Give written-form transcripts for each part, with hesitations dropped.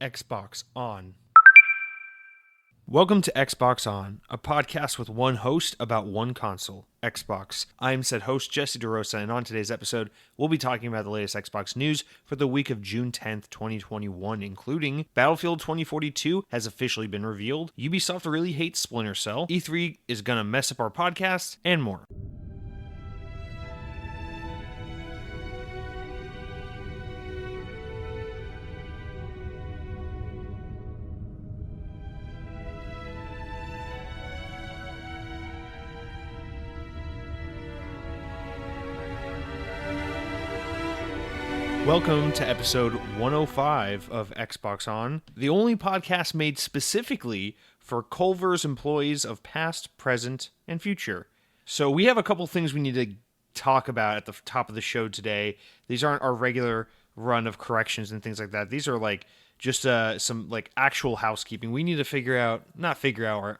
Xbox On. Welcome to Xbox On, a podcast with one host about one console, Xbox. I'm said host Jesse DeRosa, and on today's episode, we'll be talking about the latest Xbox news for the week of June 10th, 2021, including Battlefield 2042 has officially been revealed, Ubisoft really hates Splinter Cell, E3 is gonna mess up our podcast, and more. Welcome to episode 105 of Xbox On, the only podcast made specifically for Culver's employees of past, present, and future. So we have a couple things we need to talk about at the top of the show today. These aren't our regular run of corrections and things like that. These are just some actual housekeeping. We need to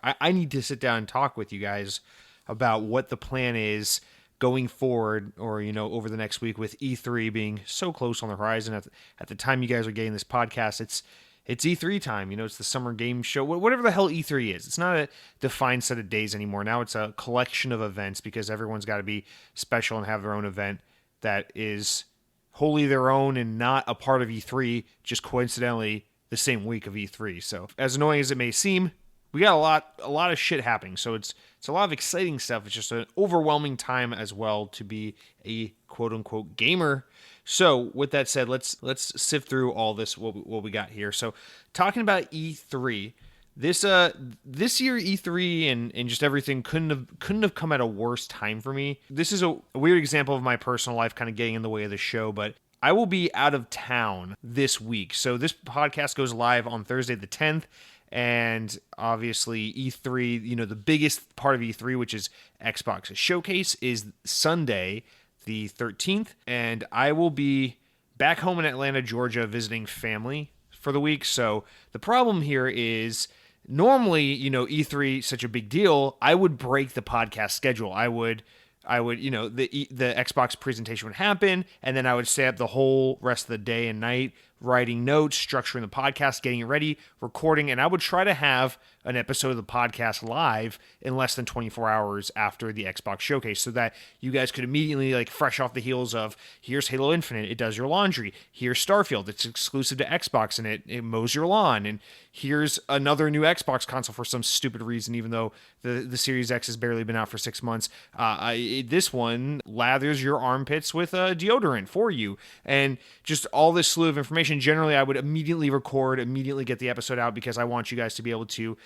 I need to sit down and talk with you guys about what the plan is going forward, or over the next week, with E3 being so close on the horizon. At the time you guys are getting this podcast, it's E3 time. It's the summer game show, whatever the hell E3 is. It's not a defined set of days anymore. Now it's a collection of events because everyone's got to be special and have their own event that is wholly their own and not a part of E3, just coincidentally the same week of E3. So as annoying as it may seem, we got a lot of shit happening. So it's a lot of exciting stuff. It's just an overwhelming time as well to be a quote unquote gamer. So with that said, let's sift through all this what we got here. So talking about E3, this year E3 and just everything couldn't have come at a worse time for me. This is a weird example of my personal life kind of getting in the way of the show, but I will be out of town this week. So this podcast goes live on Thursday the 10th. And obviously E3, the biggest part of E3, which is Xbox's showcase, is Sunday the 13th. And I will be back home in Atlanta, Georgia, visiting family for the week. So the problem here is normally, E3 such a big deal, I would break the podcast schedule. I would, the Xbox presentation would happen, and then I would stay up the whole rest of the day and night writing notes, structuring the podcast, getting it ready, recording, and I would try to have an episode of the podcast live in less than 24 hours after the Xbox showcase so that you guys could immediately, fresh off the heels of, here's Halo Infinite, it does your laundry, here's Starfield, it's exclusive to Xbox and it mows your lawn, and here's another new Xbox console for some stupid reason, even though the Series X has barely been out for 6 months. This one lathers your armpits with deodorant for you, and just all this slew of information. Generally, I would immediately record, immediately get the episode out, because I want you guys to be able to,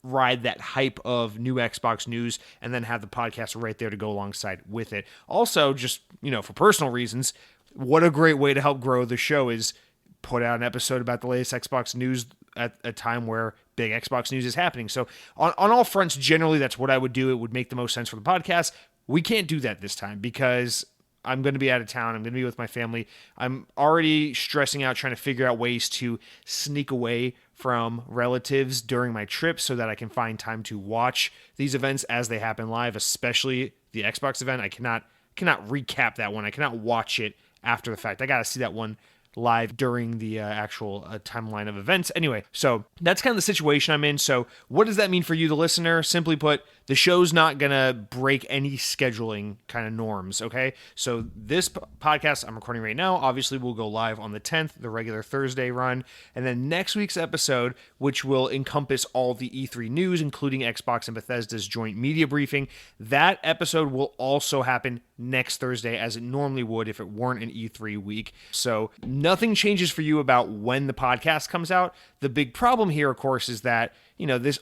ride that hype of new Xbox news and then have the podcast right there to go alongside with it. Also, just, for personal reasons, what a great way to help grow the show is put out an episode about the latest Xbox news at a time where big Xbox news is happening. So on all fronts, generally, that's what I would do. It would make the most sense for the podcast. We can't do that this time because I'm going to be out of town. I'm going to be with my family. I'm already stressing out trying to figure out ways to sneak away from relatives during my trip so that I can find time to watch these events as they happen live, especially the Xbox event. I cannot recap that one. I cannot watch it after the fact. I got to see that one live during the actual timeline of events. Anyway, so that's kind of the situation I'm in. So what does that mean for you, the listener? Simply put, the show's not going to break any scheduling kind of norms, okay? So this podcast I'm recording right now, obviously will go live on the 10th, the regular Thursday run. And then next week's episode, which will encompass all the E3 news, including Xbox and Bethesda's joint media briefing, that episode will also happen next Thursday, as it normally would if it weren't an E3 week. So nothing changes for you about when the podcast comes out. The big problem here, of course, is that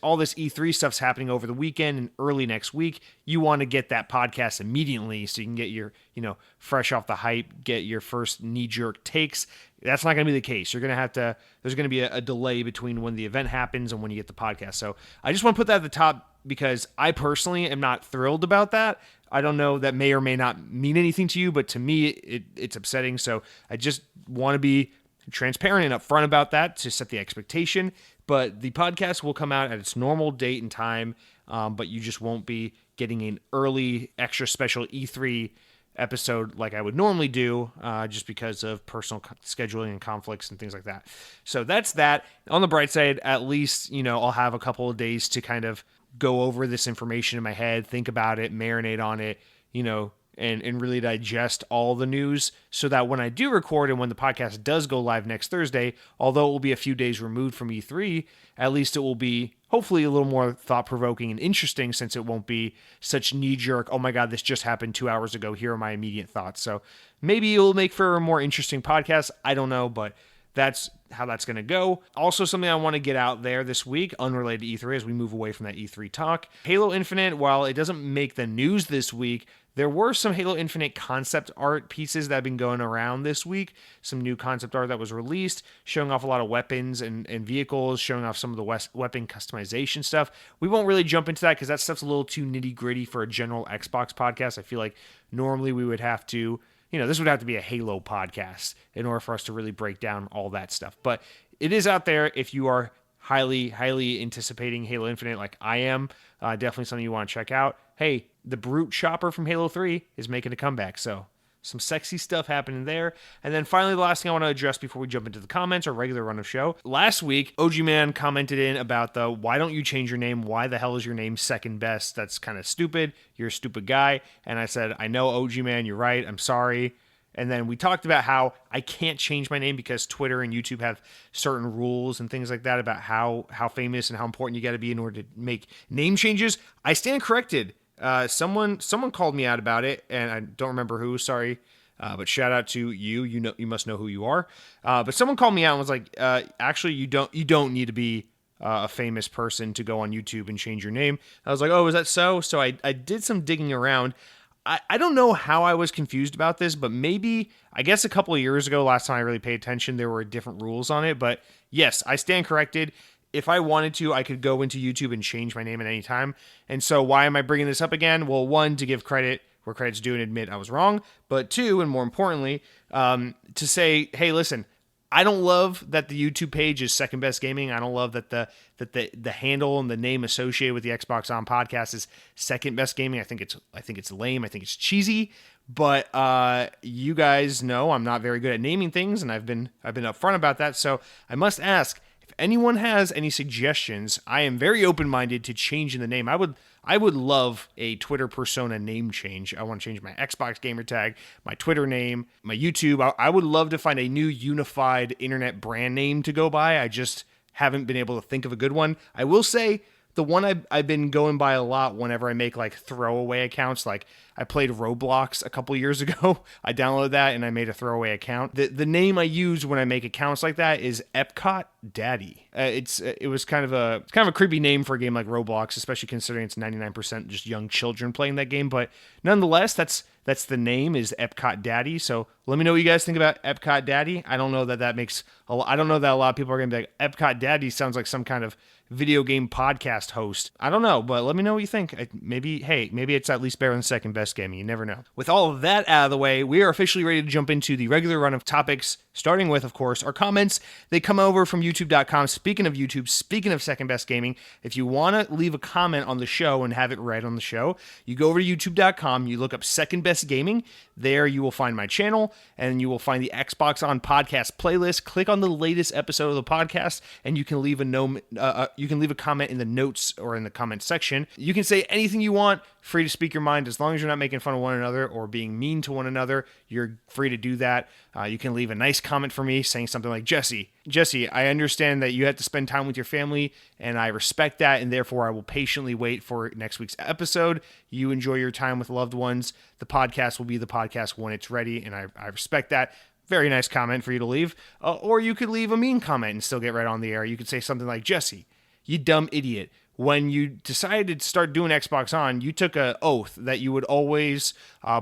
all this E3 stuff's happening over the weekend and early next week. You want to get that podcast immediately so you can get your, fresh off the hype, get your first knee-jerk takes. That's not going to be the case. There's going to be a delay between when the event happens and when you get the podcast. So I just want to put that at the top because I personally am not thrilled about that. I don't know, that may or may not mean anything to you, but to me, it's upsetting. So I just want to be transparent and upfront about that to set the expectation. But the podcast will come out at its normal date and time, but you just won't be getting an early extra special E3 episode like I would normally do, just because of personal scheduling and conflicts and things like that. So that's that. On the bright side, at least, I'll have a couple of days to kind of go over this information in my head, think about it, marinate on it, and really digest all the news, so that when I do record and when the podcast does go live next Thursday, although it will be a few days removed from E3, at least it will be hopefully a little more thought-provoking and interesting, since it won't be such knee-jerk, oh my god, this just happened 2 hours ago, here are my immediate thoughts. So maybe it will make for a more interesting podcast. I don't know, but that's how that's going to go. Also, something I want to get out there this week, unrelated to E3, as we move away from that E3 talk. Halo Infinite, while it doesn't make the news this week, there were some Halo Infinite concept art pieces that have been going around this week. Some new concept art that was released, showing off a lot of weapons and vehicles, showing off some of the weapon customization stuff. We won't really jump into that because that stuff's a little too nitty-gritty for a general Xbox podcast. I feel like normally we would have to, this would have to be a Halo podcast in order for us to really break down all that stuff. But it is out there if you are highly anticipating Halo Infinite like I am. Definitely something you want to check out. Hey, the Brute Chopper from Halo 3 is making a comeback, so some sexy stuff happening there. And then finally, the last thing I want to address before we jump into the comments or regular run of show. Last week, OG Man commented in about why don't you change your name? Why the hell is your name second best? That's kind of stupid. You're a stupid guy. And I said, I know, OG Man, you're right. I'm sorry. And then we talked about how I can't change my name because Twitter and YouTube have certain rules and things like that about how famous and how important you got to be in order to make name changes. I stand corrected. Someone called me out about it, and I don't remember who. Sorry, but shout out to you. You must know who you are. But someone called me out and was like, actually, you don't need to be a famous person to go on YouTube and change your name. I was like, oh, is that so? So I did some digging around. I don't know how I was confused about this, but maybe, I guess a couple of years ago, last time I really paid attention, there were different rules on it. But yes, I stand corrected. If I wanted to, I could go into YouTube and change my name at any time. And so why am I bringing this up again? Well, one, to give credit where credit's due and admit I was wrong. But two, and more importantly, to say, hey, listen, I don't love that the YouTube page is Second Best Gaming. I don't love that the handle and the name associated with the Xbox On podcast is Second Best Gaming. I think it's lame. I think it's cheesy. But you guys know I'm not very good at naming things, and I've been upfront about that. So I must ask, if anyone has any suggestions, I am very open-minded to changing the name. I would love a Twitter persona name change. I want to change my Xbox gamer tag, my Twitter name, my YouTube. I would love to find a new unified internet brand name to go by. I just haven't been able to think of a good one. I will say the one I've been going by a lot whenever I make like throwaway accounts, like I played Roblox a couple years ago. I downloaded that and I made a throwaway account. The name I use when I make accounts like that is Epcot Daddy. It was kind of a creepy name for a game like Roblox, especially considering it's 99% just young children playing that game. But nonetheless, that's the name, is Epcot Daddy. So let me know what you guys think about Epcot Daddy. I don't know that I don't know that a lot of people are going to be like, Epcot Daddy sounds like some kind of video game podcast host. I don't know, but let me know what you think. Maybe it's at least better than Second Best Gaming. You never know. With all of that out of the way, we are officially ready to jump into the regular run of topics, starting with, of course, our comments. They come over from youtube.com. Speaking of YouTube, speaking of Second Best Gaming, if you want to leave a comment on the show and have it read on the show, you go over to youtube.com, you look up Second Best Gaming. There you will find my channel, and you will find the Xbox On podcast playlist. Click on the latest episode of the podcast, and you can leave a comment in the notes or in the comment section. You can say anything you want, free to speak your mind, as long as you're not making fun of one another or being mean to one another. You're free to do that. You can leave a nice comment for me saying something like, Jesse, I understand that you have to spend time with your family, and I respect that, and therefore I will patiently wait for next week's episode. You enjoy your time with loved ones. The podcast will be the podcast when it's ready, and I respect that. Very nice comment for you to leave. Or you could leave a mean comment and still get right on the air. You could say something like, Jesse, you dumb idiot. When you decided to start doing Xbox On, you took an oath that you would always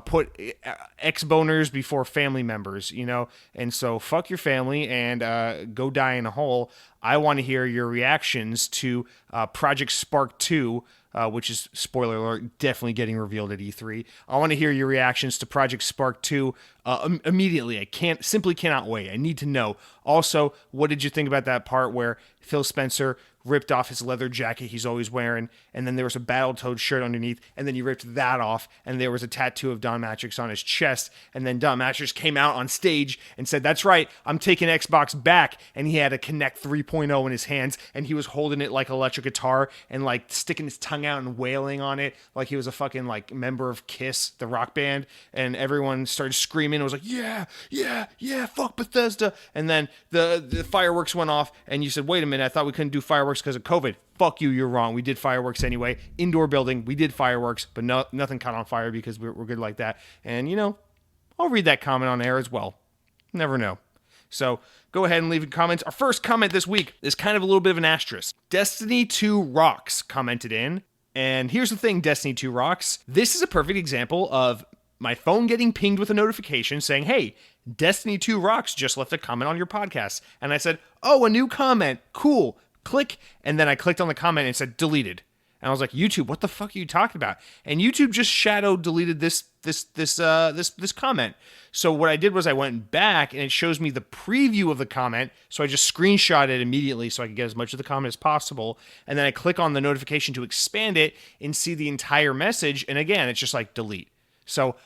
put ex-boners before family members, and so fuck your family and go die in a hole. I want to hear your reactions to Project Spark 2, which is, spoiler alert, definitely getting revealed at E3. I want to hear your reactions to Project Spark 2 immediately. I cannot wait. I need to know. Also, what did you think about that part where Phil Spencer ripped off his leather jacket he's always wearing, and then there was a Battletoad shirt underneath, and then you ripped that off, and there was a tattoo of Don Matrix on his chest, and then Don Matrix came out on stage and said, "That's right, I'm taking Xbox back," and he had a Kinect 3.0 in his hands, and he was holding it like electric guitar, and like sticking his tongue out and wailing on it, like he was a fucking like member of Kiss, the rock band, and everyone started screaming. It was like, yeah, fuck Bethesda, and then the fireworks went off, and you said, "Wait a minute, I thought we couldn't do fireworks because of COVID." Fuck you, you're wrong. We did fireworks anyway. Indoor building, we did fireworks, but nothing caught on fire because we're good like that. And, I'll read that comment on air as well. Never know. So go ahead and leave comments. Our first comment this week is kind of a little bit of an asterisk. Destiny 2 Rocks commented in. And here's the thing, Destiny 2 Rocks. This is a perfect example of my phone getting pinged with a notification saying, "Hey, Destiny 2 Rocks just left a comment on your podcast." And I said, "Oh, a new comment. Cool." Click. And then I clicked on the comment and it said deleted. And I was like, "YouTube, what the fuck are you talking about?" And YouTube just shadow deleted this comment. So what I did was I went back and it shows me the preview of the comment. So I just screenshot it immediately so I could get as much of the comment as possible. And then I click on the notification to expand it and see the entire message. And again, it's just like delete. So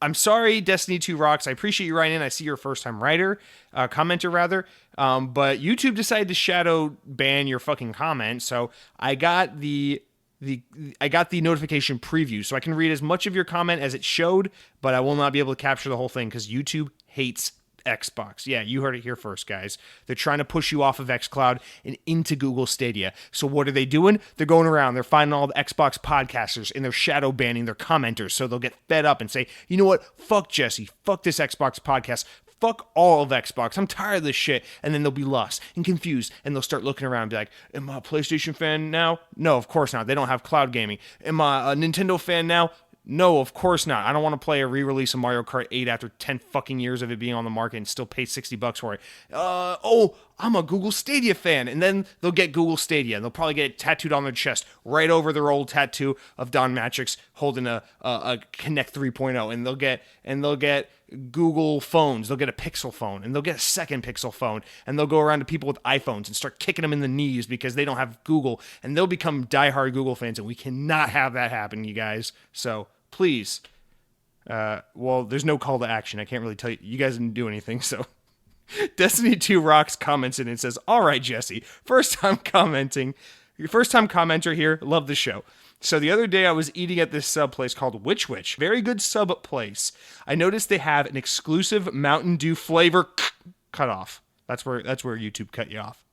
I'm sorry, Destiny 2 Rocks. I appreciate you writing in. I see you're a first-time commenter rather. But YouTube decided to shadow ban your fucking comment. So I got the notification preview, so I can read as much of your comment as it showed, but I will not be able to capture the whole thing because YouTube hates Xbox. Yeah, you heard it here first, guys. They're trying to push you off of xCloud and into Google Stadia. So what are they doing? They're going around, they're finding all the Xbox podcasters, and they're shadow banning their commenters, so they'll get fed up and say, "You know what? Fuck Jesse. Fuck this Xbox podcast. Fuck all of Xbox. I'm tired of this shit." And then they'll be lost and confused, and they'll start looking around and be like, "Am I a PlayStation fan now? No, of course not. They don't have cloud gaming. Am I a Nintendo fan now? No, of course not. I don't want to play a re-release of Mario Kart 8 after 10 fucking years of it being on the market and still pay $60 for it. I'm a Google Stadia fan." And then they'll get Google Stadia and they'll probably get it tattooed on their chest right over their old tattoo of Don Matrix holding a Kinect 3.0. And they'll get Google phones. They'll get a Pixel phone and they'll get a second Pixel phone, and they'll go around to people with iPhones and start kicking them in the knees because they don't have Google, and they'll become diehard Google fans, and we cannot have that happen, you guys. So please, there's no call to action. I can't really tell you. You guys didn't do anything, so. Destiny 2 Rocks comments in and says, "All right, Jesse, first time commenter here. Love the show. So the other day I was eating at this sub place called Witch Witch. Very good sub place. I noticed they have an exclusive Mountain Dew flavor cut off." That's where YouTube cut you off.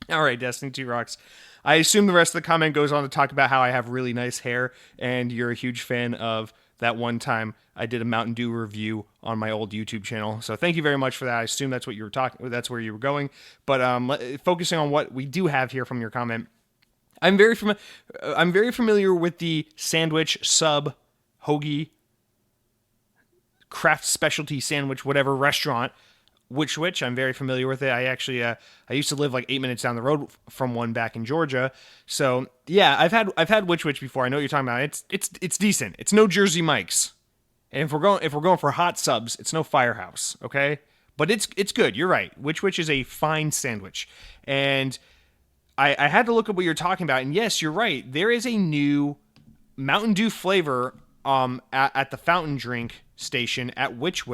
All right, Destiny 2 Rocks. I assume the rest of the comment goes on to talk about how I have really nice hair, and you're a huge fan of that one time I did a Mountain Dew review on my old YouTube channel. So thank you very much for that. I assume that's what you were that's where you were going. But focusing on what we do have here from your comment, I'm very familiar with the sandwich, sub, hoagie, craft specialty sandwich, whatever restaurant, Witch. I'm very familiar with it. I actually I used to live like 8 minutes down the road from one back in Georgia. So yeah, I've had Witch before. I know what you're talking about. It's decent. It's no Jersey Mike's. And if we're going for hot subs, it's no Firehouse, okay? But it's good. You're right. Witch is a fine sandwich. And I had to look at what you're talking about, and yes, you're right. There is a new Mountain Dew flavor at the fountain drink station at Witch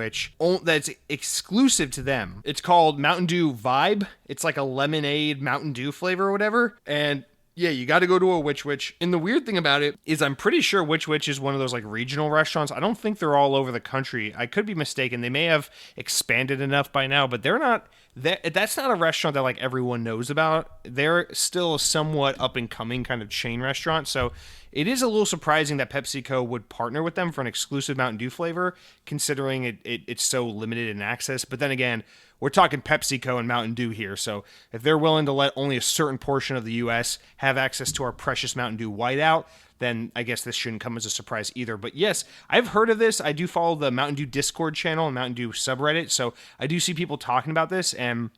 that's exclusive to them. It's called Mountain Dew Vibe. It's like a lemonade Mountain Dew flavor or whatever. And yeah, you got to go to a Witch. And the weird thing about it is I'm pretty sure Witch is one of those like regional restaurants. I don't think they're all over the country. I could be mistaken. They may have expanded enough by now, but they're not. That's not a restaurant that like everyone knows about. They're still a somewhat up and coming kind of chain restaurant. So it is a little surprising that PepsiCo would partner with them for an exclusive Mountain Dew flavor, considering it's so limited in access. But then again, we're talking PepsiCo and Mountain Dew here. So if they're willing to let only a certain portion of the U.S. have access to our precious Mountain Dew Whiteout, then I guess this shouldn't come as a surprise either. But yes, I've heard of this. I do follow the Mountain Dew Discord channel and Mountain Dew subreddit, so I do see people talking about this, and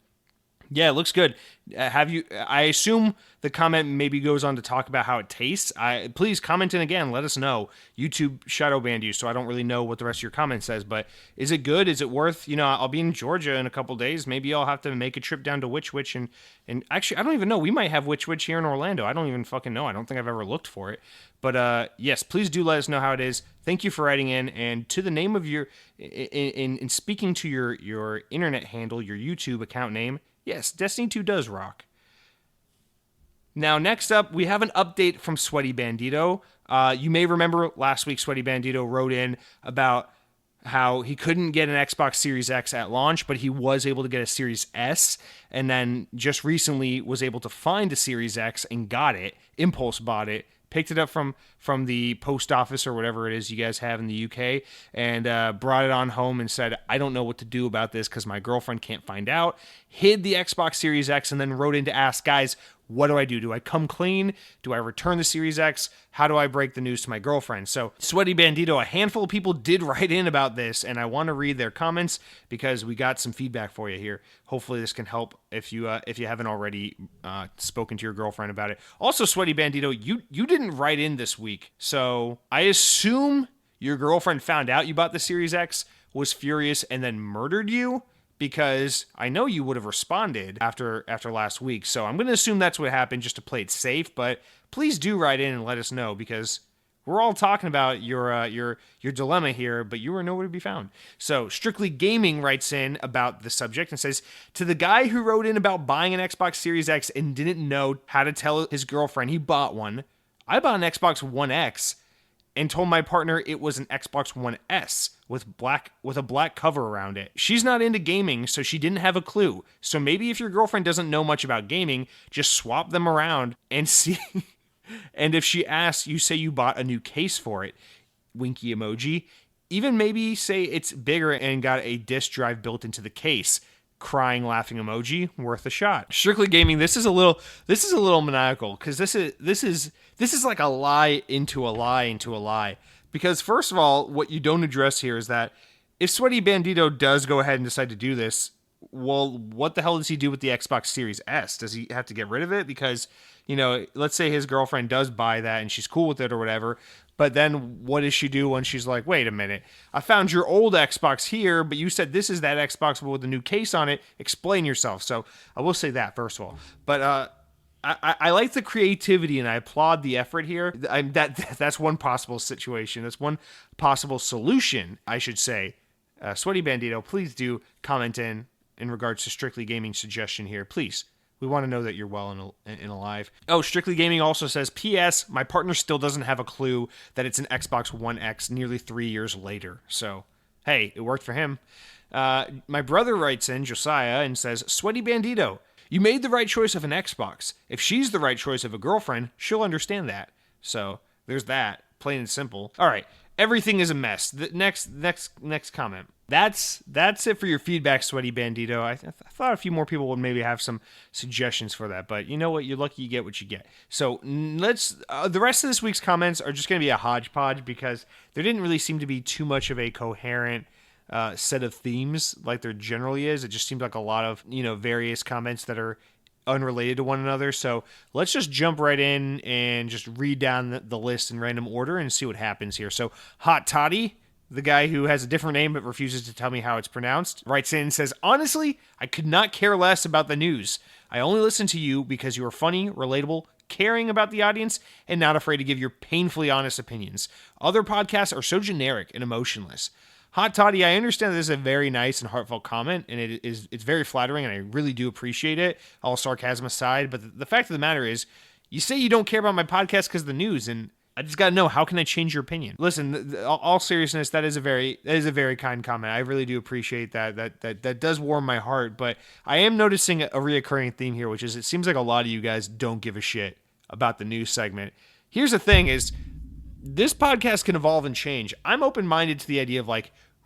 Yeah, it looks good. I assume the comment maybe goes on to talk about how it tastes. Please comment in again. Let us know. YouTube shadow banned you, so I don't really know what the rest of your comment says. But is it good? Is it worth? I'll be in Georgia in a couple days. Maybe I'll have to make a trip down to Witch Witch and actually I don't even know. We might have Witch Witch here in Orlando. I don't even fucking know. I don't think I've ever looked for it. But yes, please do let us know how it is. Thank you for writing in, and to the name of your in speaking to your internet handle, your YouTube account name. Yes, Destiny 2 does rock. Now, next up, we have an update from Sweaty Bandito. You may remember last week, Sweaty Bandito wrote in about how he couldn't get an Xbox Series X at launch, but he was able to get a Series S, and then just recently was able to find a Series X and got it, impulse bought it, picked it up from the post office or whatever it is you guys have in the UK, and brought it on home and said, I don't know what to do about this because my girlfriend can't find out. Hid the Xbox Series X and then wrote in to ask, guys, what do I do? Do I come clean? Do I return the Series X? How do I break the news to my girlfriend? So, Sweaty Bandito, a handful of people did write in about this, and I want to read their comments because we got some feedback for you here. Hopefully this can help if you haven't already spoken to your girlfriend about it. Also, Sweaty Bandito, you didn't write in this week, so I assume your girlfriend found out you bought the Series X, was furious, and then murdered you? Because I know you would have responded after last week. So I'm going to assume that's what happened just to play it safe. But please do write in and let us know because we're all talking about your dilemma here, but you are nowhere to be found. So Strictly Gaming writes in about the subject and says, to the guy who wrote in about buying an Xbox Series X and didn't know how to tell his girlfriend he bought one, I bought an Xbox One X and told my partner it was an Xbox One S with a black cover around it. She's not into gaming, so she didn't have a clue. So maybe if your girlfriend doesn't know much about gaming, just swap them around and see. And if she asks, you say you bought a new case for it. Winky emoji. Even maybe say it's bigger and got a disk drive built into the case. Crying laughing emoji, worth a shot. Strictly Gaming, this is a little maniacal because this is like a lie into a lie into a lie. Because first of all, what you don't address here is that if Sweaty Bandito does go ahead and decide to do this, well, what the hell does he do with the Xbox Series S? Does he have to get rid of it? Because, let's say his girlfriend does buy that and she's cool with it or whatever, but then what does she do when she's like, wait a minute, I found your old Xbox here, but you said this is that Xbox with a new case on it. Explain yourself. So I will say that, first of all. But I like the creativity and I applaud the effort here. That's one possible situation. That's one possible solution, I should say. Sweaty Bandito, please do comment in regards to Strictly Gaming's suggestion here. Please. We want to know that you're well and alive. Oh, Strictly Gaming also says, P.S. My partner still doesn't have a clue that it's an Xbox One X nearly 3 years later. So, hey, it worked for him. My brother writes in, Josiah, and says, Sweaty Bandito, you made the right choice of an Xbox. If she's the right choice of a girlfriend, she'll understand that. So, there's that. Plain and simple. All right. Everything is a mess. The next comment. That's it for your feedback, Sweaty Bandito. I thought a few more people would maybe have some suggestions for that, but you know what? You're lucky you get what you get. So the rest of this week's comments are just going to be a hodgepodge because there didn't really seem to be too much of a coherent set of themes like there generally is. It just seemed like a lot of various comments that are unrelated to one another. So let's just jump right in and just read down the list in random order and see what happens here. So Hot Toddy, the guy who has a different name but refuses to tell me how it's pronounced, writes in and says, honestly, I could not care less about the news. I only listen to you because you are funny, relatable, caring about the audience, and not afraid to give your painfully honest opinions. Other podcasts are so generic and emotionless. Hot Toddy, I understand that this is a very nice and heartfelt comment, and it's very flattering, and I really do appreciate it, all sarcasm aside. But the fact of the matter is, you say you don't care about my podcast because of the news, and I just got to know, how can I change your opinion? Listen, all seriousness, that is a very kind comment. I really do appreciate that. That does warm my heart, but I am noticing a reoccurring theme here, which is it seems like a lot of you guys don't give a shit about the news segment. Here's the thing is, this podcast can evolve and change. I'm open-minded to the idea of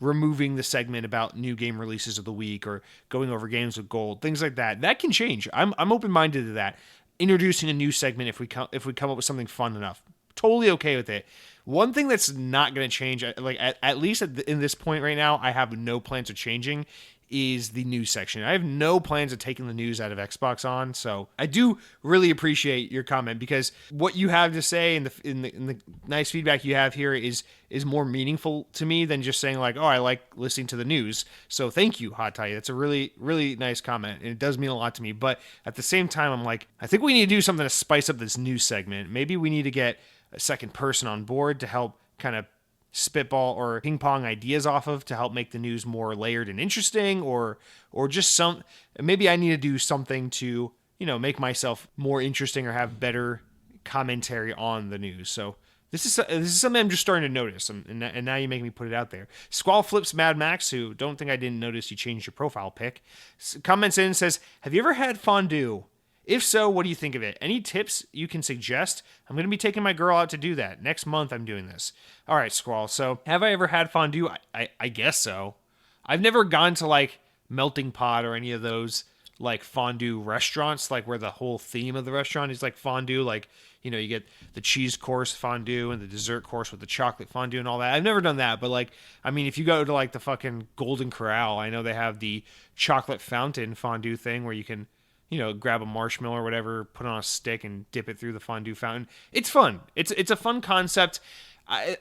removing the segment about new game releases of the week or going over games with gold, things like that. That can change. I'm open-minded to that. Introducing a new segment if we come up with something fun enough. Totally okay with it. One thing that's not going to change, at least in this point right now, I have no plans of changing, is the news section. I have no plans of taking the news out of Xbox On, so I do really appreciate your comment, because what you have to say and the nice feedback you have here is more meaningful to me than just saying like, oh, I like listening to the news. So thank you, Hot Toddy. That's a really, really nice comment, and it does mean a lot to me. But at the same time, I'm like, I think we need to do something to spice up this news segment. Maybe we need to get a second person on board to help kind of spitball or ping pong ideas off of, to help make the news more layered and interesting, or just maybe I need to do something to, make myself more interesting or have better commentary on the news. So this is something I'm just starting to notice, and now you make me put it out there. Squall Flips Mad Max, who don't think I didn't notice you changed your profile pic, comments in and says, have you ever had fondue? If so, what do you think of it? Any tips you can suggest? I'm going to be taking my girl out to do that. Next month, I'm doing this. All right, Squall. So, have I ever had fondue? I guess so. I've never gone to, like, Melting Pot or any of those, like, fondue restaurants, like, where the whole theme of the restaurant is, like, fondue. Like, you get the cheese course fondue and the dessert course with the chocolate fondue and all that. I've never done that, but, like, I mean, if you go to, like, the fucking Golden Corral, I know they have the chocolate fountain fondue thing where you can, grab a marshmallow or whatever, put on a stick and dip it through the fondue fountain. It's fun. It's a fun concept.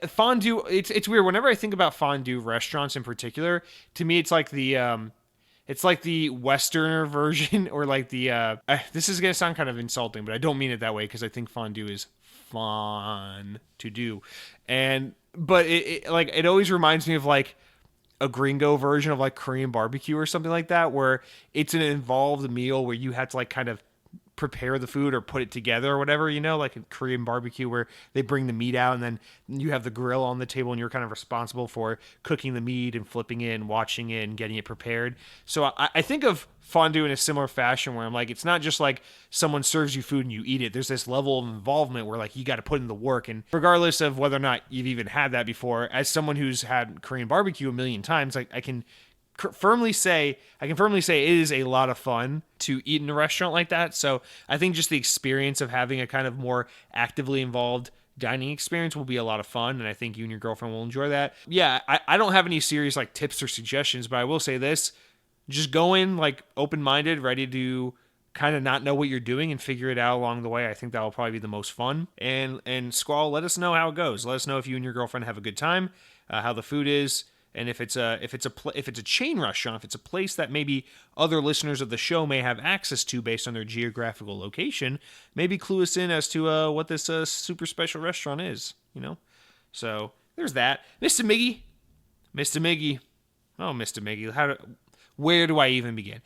Fondue, it's weird. Whenever I think about fondue restaurants in particular, to me it's like the Westerner version, or like the this is gonna sound kind of insulting, but I don't mean it that way, because I think fondue is fun to do, but it always reminds me of like a gringo version of like Korean barbecue or something like that, where it's an involved meal where you have to like kind of prepare the food or put it together or whatever, like a Korean barbecue where they bring the meat out and then you have the grill on the table and you're kind of responsible for cooking the meat and flipping it and watching it and getting it prepared. So I think of fondue in a similar fashion, where I'm like, it's not just like someone serves you food and you eat it. There's this level of involvement where like you got to put in the work, and regardless of whether or not you've even had that before, as someone who's had Korean barbecue a million times, like I can firmly say it is a lot of fun to eat in a restaurant like that. So I think just the experience of having a kind of more actively involved dining experience will be a lot of fun, and I think you and your girlfriend will enjoy that. Yeah, I don't have any serious like tips or suggestions, but I will say this: just go in like open-minded, ready to kind of not know what you're doing and figure it out along the way. I think that will probably be the most fun. And Squall, let us know how it goes. Let us know if you and your girlfriend have a good time, how the food is. And if it's a chain restaurant, if it's a place that maybe other listeners of the show may have access to based on their geographical location, maybe clue us in as to what this super special restaurant is. So there's that. Mr. Miggy, oh Mr. Miggy, where do I even begin?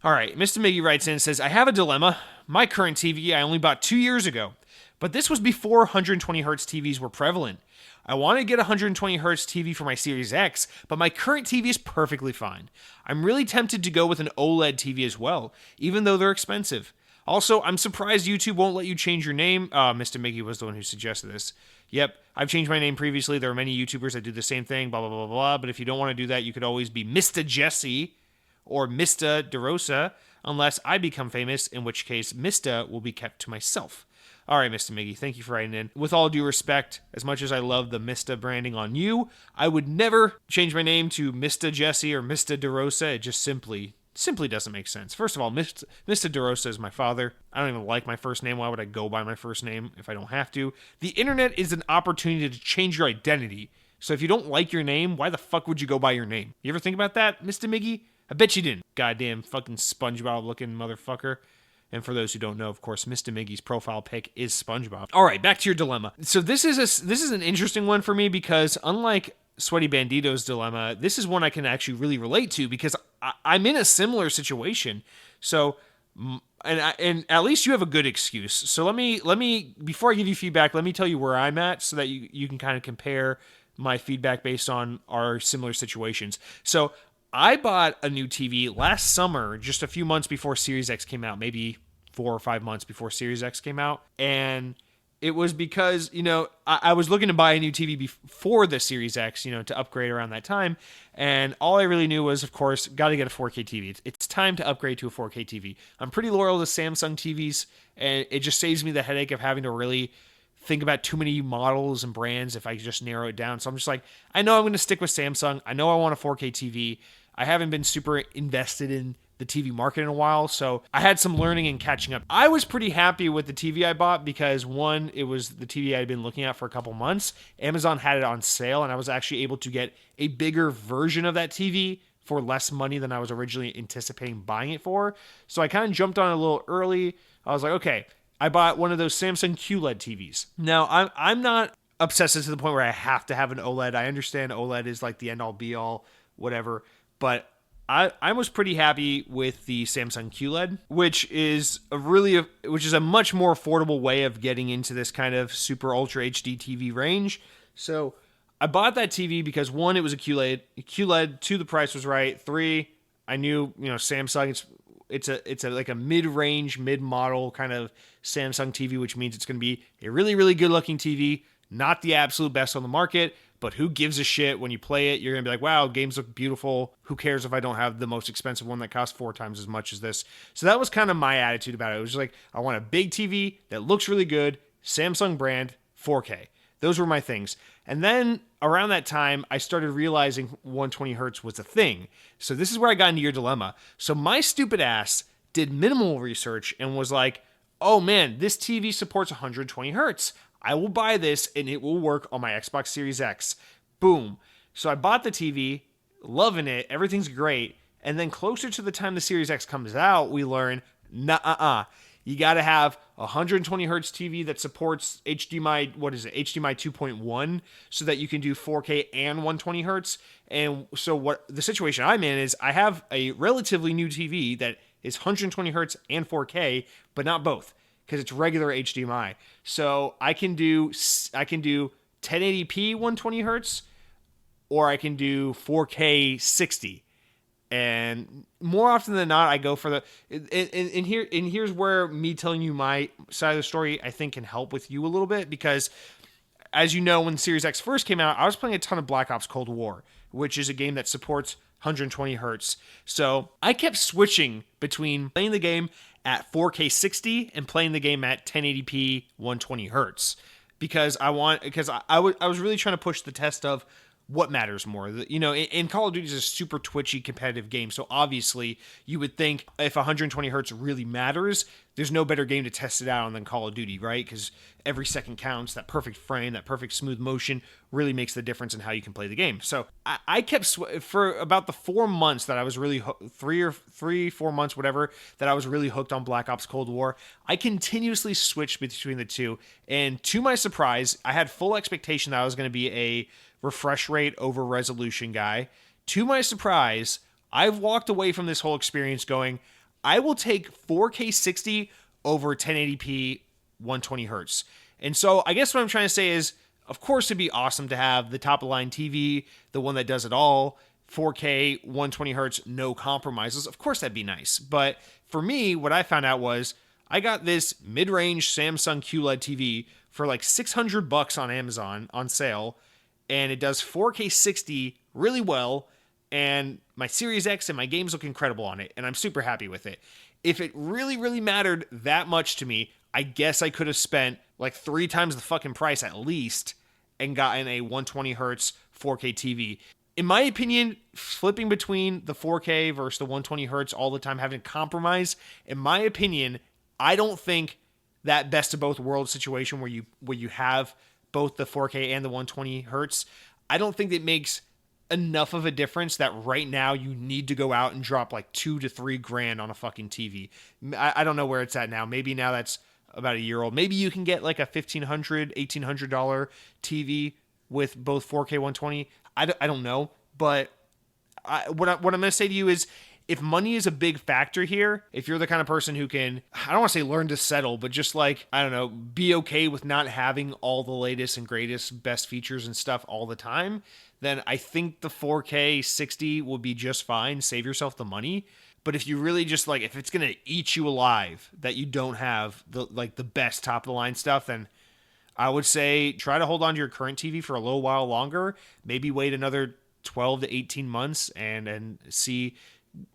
All right, Mr. Miggy writes in and says, I have a dilemma. My current TV I only bought 2 years ago, but this was before 120 hertz TVs were prevalent. I want to get a 120 hertz TV for my Series X, but my current TV is perfectly fine. I'm really tempted to go with an OLED TV as well, even though they're expensive. Also, I'm surprised YouTube won't let you change your name. Mr. Miggy was the one who suggested this. Yep, I've changed my name previously. There are many YouTubers that do the same thing, blah, blah, blah, blah. But if you don't want to do that, you could always be Mr. Jesse or Mr. DeRosa, unless I become famous, in which case Mr. will be kept to myself. All right, Mr. Miggy, thank you for writing in. With all due respect, as much as I love the Mr. branding on you, I would never change my name to Mr. Jesse or Mr. DeRosa. It just simply doesn't make sense. First of all, Mr. DeRosa is my father. I don't even like my first name. Why would I go by my first name if I don't have to? The internet is an opportunity to change your identity. So if you don't like your name, why the fuck would you go by your name? You ever think about that, Mr. Miggy? I bet you didn't. Goddamn fucking SpongeBob-looking motherfucker. And for those who don't know, of course, Mr. Miggy's profile pic is SpongeBob. All right, back to your dilemma. So this is an interesting one for me, because unlike Sweaty Bandito's dilemma, this is one I can actually really relate to, because I'm in a similar situation. So, and at least you have a good excuse. So let me before I give you feedback, let me tell you where I'm at, so that you can kind of compare my feedback based on our similar situations. So I bought a new TV last summer, just a few months before Series X came out, maybe 4 or 5 months before Series X came out. And it was because, I was looking to buy a new TV before the Series X, to upgrade around that time. And all I really knew was, of course, got to get a 4K TV. It's time to upgrade to a 4K TV. I'm pretty loyal to Samsung TVs, and it just saves me the headache of having to really think about too many models and brands if I just narrow it down. So I'm just like, I know I'm going to stick with Samsung. I know I want a 4K TV. I haven't been super invested in the TV market in a while, so I had some learning and catching up. I was pretty happy with the TV I bought because, one, it was the TV I had been looking at for a couple months. Amazon had it on sale, and I was actually able to get a bigger version of that TV for less money than I was originally anticipating buying it for. So I kind of jumped on it a little early. I was like, okay, I bought one of those Samsung QLED TVs. Now, I'm not obsessive to the point where I have to have an OLED. I understand OLED is like the end all be all, whatever, but I was pretty happy with the Samsung QLED, which is a much more affordable way of getting into this kind of super ultra HD TV range. So I bought that TV because, one, it was a QLED, two, the price was right, three, I knew, Samsung, it's like a mid-range, mid-model kind of Samsung TV, which means it's going to be a really, really good-looking TV, not the absolute best on the market, but who gives a shit when you play it? You're going to be like, wow, games look beautiful. Who cares if I don't have the most expensive one that costs 4 times as much as this? So that was kind of my attitude about it. It was just like, I want a big TV that looks really good, Samsung brand, 4K. Those were my things. And then around that time, I started realizing 120 hertz was a thing. So this is where I got into your dilemma. So my stupid ass did minimal research and was like, oh man, this TV supports 120 hertz. I will buy this and it will work on my Xbox Series X. Boom. So I bought the TV, loving it. Everything's great. And then closer to the time the Series X comes out, we learn, you got to have a 120 hertz TV that supports HDMI, HDMI 2.1, so that you can do 4K and 120 hertz. And so what the situation I'm in is I have a relatively new TV that is 120 hertz and 4K, but not both, because it's regular HDMI. So I can do 1080p 120 hertz, or I can do 4K 60. And more often than not, I go for the and here's where me telling you my side of the story I think can help with you a little bit, because as you know, when Series X first came out, I was playing a ton of Black Ops Cold War, which is a game that supports 120 hertz. So I kept switching between playing the game at 4K 60 and playing the game at 1080p 120 hertz, because I was really trying to push the test of what matters more. In Call of Duty is a super twitchy competitive game, so obviously you would think if 120 hertz really matters, there's no better game to test it out on than Call of Duty, right? Because every second counts. That perfect frame, that perfect smooth motion really makes the difference in how you can play the game. So I kept for about the 4 months that I was really 4 months, whatever, that I was really hooked on Black Ops Cold War. I continuously switched between the two, and to my surprise, I had full expectation that I was going to be a refresh rate over resolution guy. To my surprise, I've walked away from this whole experience going, I will take 4K 60 over 1080p 120 hertz. And so I guess what I'm trying to say is, of course, it'd be awesome to have the top of the line TV, the one that does it all, 4K 120 hertz, no compromises. Of course, that'd be nice. But for me, what I found out was I got this mid-range Samsung QLED TV for like $600 on Amazon on sale, and it does 4K 60 really well, and my Series X and my games look incredible on it, and I'm super happy with it. If it really, really mattered that much to me, I guess I could have spent like 3 times the fucking price at least and gotten a 120 hertz 4K TV. In my opinion, flipping between the 4K versus the 120 hertz all the time, having to compromise, in my opinion, I don't think that best of both worlds situation where you have both the 4K and the 120 hertz, I don't think it makes enough of a difference that right now you need to go out and drop like $2,000 to $3,000 on a fucking TV. I don't know where it's at now. Maybe now that's about a year old. Maybe you can get like a $1,500, $1,800 TV with both 4K 120. I don't know, but what I'm going to say to you is, if money is a big factor here, if you're the kind of person who can, I don't want to say learn to settle, but just like, I don't know, be okay with not having all the latest and greatest best features and stuff all the time, then I think the 4K 60 will be just fine. Save yourself the money. But if you really just like, if it's going to eat you alive that you don't have the best top of the line stuff, then I would say try to hold on to your current TV for a little while longer. Maybe wait another 12 to 18 months and see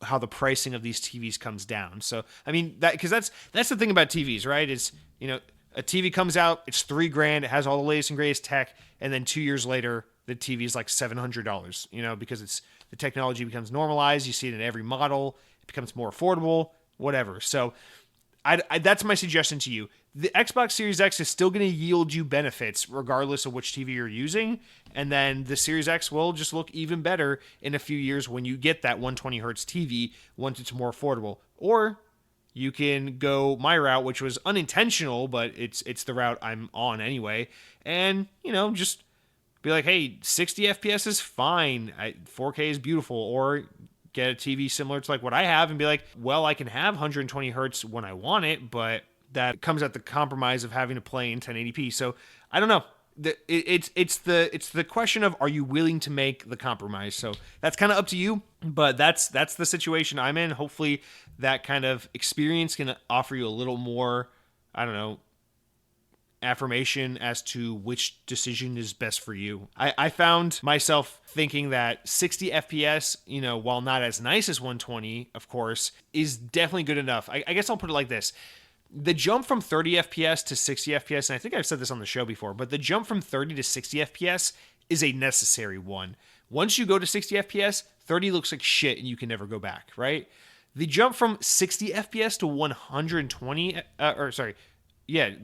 how the pricing of these TVs comes down. So, I mean, because that's the thing about TVs, right? It's, a TV comes out, it's $3,000, it has all the latest and greatest tech, and then 2 years later, the TV is like $700, because it's the technology becomes normalized. You see it in every model. It becomes more affordable, whatever. So that's my suggestion to you. The Xbox Series X is still going to yield you benefits regardless of which TV you're using. And then the Series X will just look even better in a few years when you get that 120 hertz TV once it's more affordable. Or you can go my route, which was unintentional, but it's the route I'm on anyway. And, just be like, hey, 60 FPS is fine. 4K is beautiful. Or get a TV similar to like what I have and be like, well, I can have 120 hertz when I want it, but that comes at the compromise of having to play in 1080p. So I don't know. It's the question of, are you willing to make the compromise? So that's kind of up to you, but that's the situation I'm in. Hopefully that kind of experience can offer you a little more, I don't know, affirmation as to which decision is best for you. I found myself thinking that 60 FPS, while not as nice as 120, of course, is definitely good enough. I guess I'll put it like this. The jump from 30 FPS to 60 FPS, and I think I've said this on the show before, but the jump from 30 to 60 FPS is a necessary one. Once you go to 60 FPS, 30 looks like shit and you can never go back, right? The jump from 60 FPS to 120,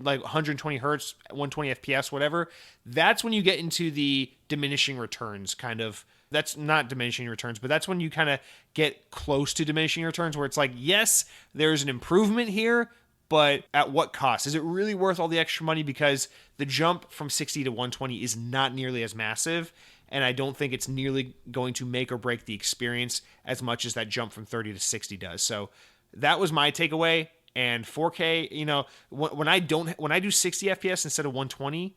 like 120 hertz, 120 FPS, whatever, that's when you get into the diminishing returns kind of. That's not diminishing returns, but that's when you kind of get close to diminishing returns where it's like, yes, there's an improvement here, but at what cost? Is it really worth all the extra money? Because the jump from 60 to 120 is not nearly as massive, and I don't think it's nearly going to make or break the experience as much as that jump from 30 to 60 does. So that was my takeaway. And 4K, when I do 60 FPS instead of 120,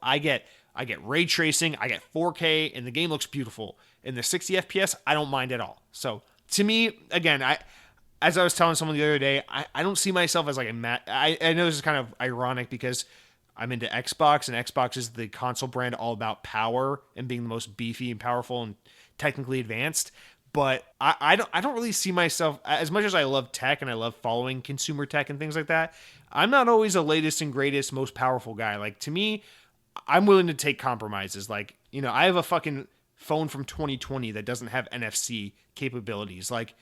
I get ray tracing, I get 4K, and the game looks beautiful. In the 60 FPS, I don't mind at all. So to me, again, as I was telling someone the other day, I don't see myself as like I know this is kind of ironic because I'm into Xbox, and Xbox is the console brand all about power and being the most beefy and powerful and technically advanced. But I don't really see myself, as much as I love tech and I love following consumer tech and things like that, I'm not always the latest and greatest, most powerful guy. Like, to me, I'm willing to take compromises. Like, I have a fucking phone from 2020 that doesn't have NFC capabilities. Like,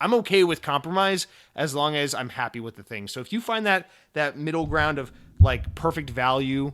I'm okay with compromise as long as I'm happy with the thing. So if you find that middle ground of like perfect value,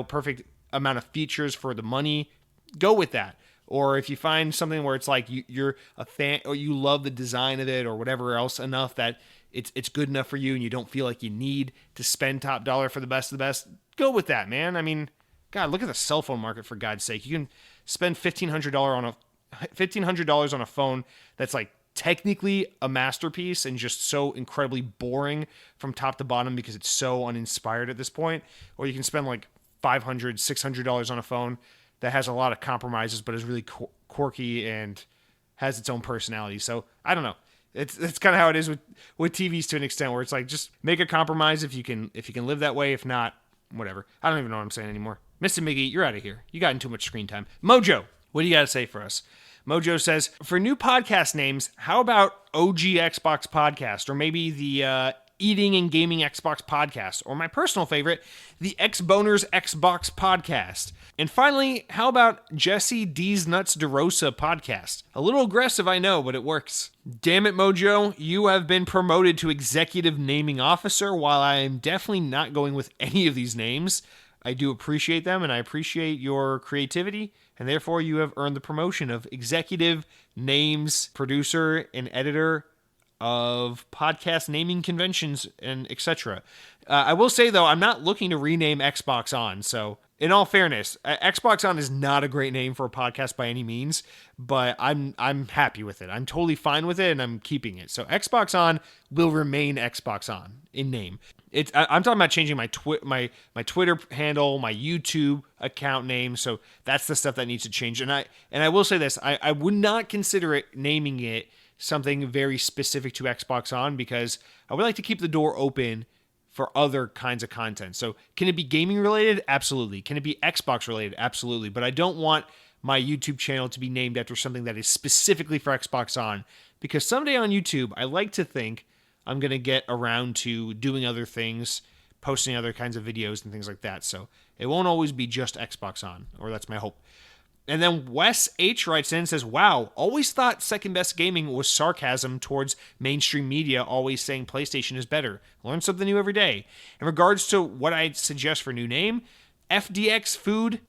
perfect amount of features for the money, go with that. Or if you find something where it's like you're a fan or you love the design of it or whatever else enough that it's good enough for you and you don't feel like you need to spend top dollar for the best of the best, go with that, man. I mean, God, look at the cell phone market, for God's sake. You can spend $1,500 on a phone that's like technically a masterpiece and just so incredibly boring from top to bottom because it's so uninspired at this point. Or you can spend like $500, $600 on a phone that has a lot of compromises but is really quirky and has its own personality. So I don't know. It's kind of how it is with TVs to an extent, where it's like, just make a compromise if you can live that way. If not, whatever. I don't even know what I'm saying anymore. Mr. Miggy, you're out of here. You got too much screen time. Mojo, what do you got to say for us? Mojo says, for new podcast names, how about OG Xbox Podcast? Or maybe the Eating and Gaming Xbox Podcast? Or my personal favorite, the X-Boners Xbox Podcast? And finally, how about Jesse D's Nuts DeRosa Podcast? A little aggressive, I know, but it works. Damn it, Mojo, you have been promoted to Executive Naming Officer, while I am definitely not going with any of these names. I do appreciate them, and I appreciate your creativity, and therefore you have earned the promotion of Executive Names Producer and Editor of podcast naming conventions and etc. I will say, though, I'm not looking to rename Xbox On, so in all fairness, Xbox On is not a great name for a podcast by any means, but I'm happy with it. I'm totally fine with it, and I'm keeping it. So Xbox On will remain Xbox On in name. I'm talking about changing my Twitter handle, my YouTube account name. So that's the stuff that needs to change. And I will say this: I would not consider it naming it something very specific to Xbox On, because I would like to keep the door open for other kinds of content. So can it be gaming related? Absolutely. Can it be Xbox related? Absolutely. But I don't want my YouTube channel to be named after something that is specifically for Xbox On, because someday on YouTube, I like to think I'm going to get around to doing other things, posting other kinds of videos and things like that. So it won't always be just Xbox On, or that's my hope. And then Wes H writes in and says, wow, always thought Second Best Gaming was sarcasm towards mainstream media always saying PlayStation is better. Learn something new every day. In regards to what I'd suggest for a new name, FDX Food,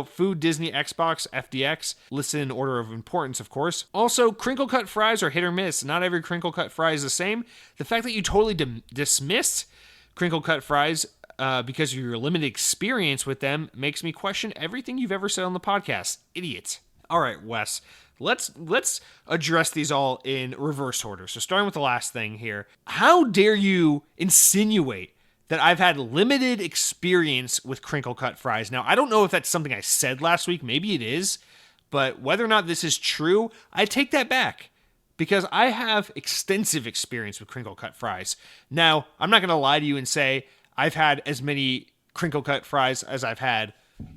Food, Disney, Xbox, FDX, listed in order of importance, of course. Also, crinkle cut fries are hit or miss. Not every crinkle cut fry is the same. The fact that you totally dismissed crinkle cut fries because of your limited experience with them makes me question everything you've ever said on the podcast. Idiot. All right, Wes, let's address these all in reverse order. So starting with the last thing here, how dare you insinuate that I've had limited experience with crinkle cut fries? Now, I don't know if that's something I said last week. Maybe it is. But whether or not this is true, I take that back. Because I have extensive experience with crinkle cut fries. Now, I'm not going to lie to you and say I've had as many crinkle cut fries as I've had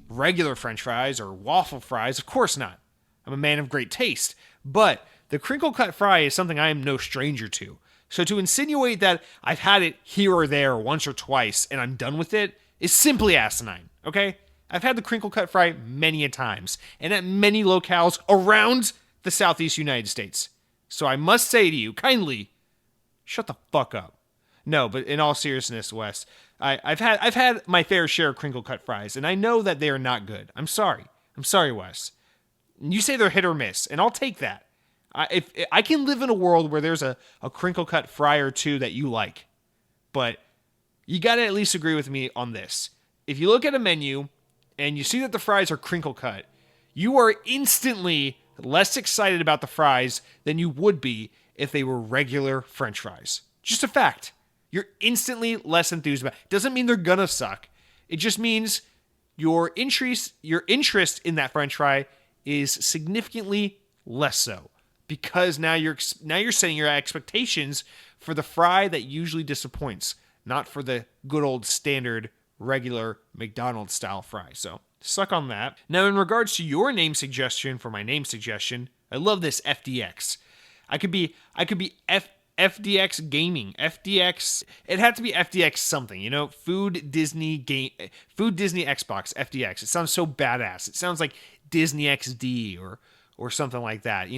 regular French fries or waffle fries. Of course not. I'm a man of great taste. But the crinkle cut fry is something I am no stranger to. So to insinuate that I've had it here or there once or twice and I'm done with it is simply asinine, okay? I've had the crinkle cut fry many a times and at many locales around the Southeast United States. So I must say to you, kindly, shut the fuck up. No, but in all seriousness, Wes, I've had my fair share of crinkle cut fries and I know that they are not good. I'm sorry, Wes. You say they're hit or miss, and I'll take that. If I can live in a world where there's a crinkle cut fry or two that you like, but you got to at least agree with me on this. If you look at a menu and you see that the fries are crinkle cut, you are instantly less excited about the fries than you would be if they were regular French fries. Just a fact. You're instantly less enthused about it. Doesn't mean they're gonna suck. It just means your interest in that French fry is significantly less so. Because now you're setting your expectations for the fry that usually disappoints, not for the good old standard regular McDonald's style fry. So suck on that. Now, in regards to your name suggestion for my name suggestion, I love this FDX. I could be FDX Gaming, FDX. It had to be FDX something, Food Disney Xbox FDX. It sounds so badass. It sounds like Disney XD or something like that,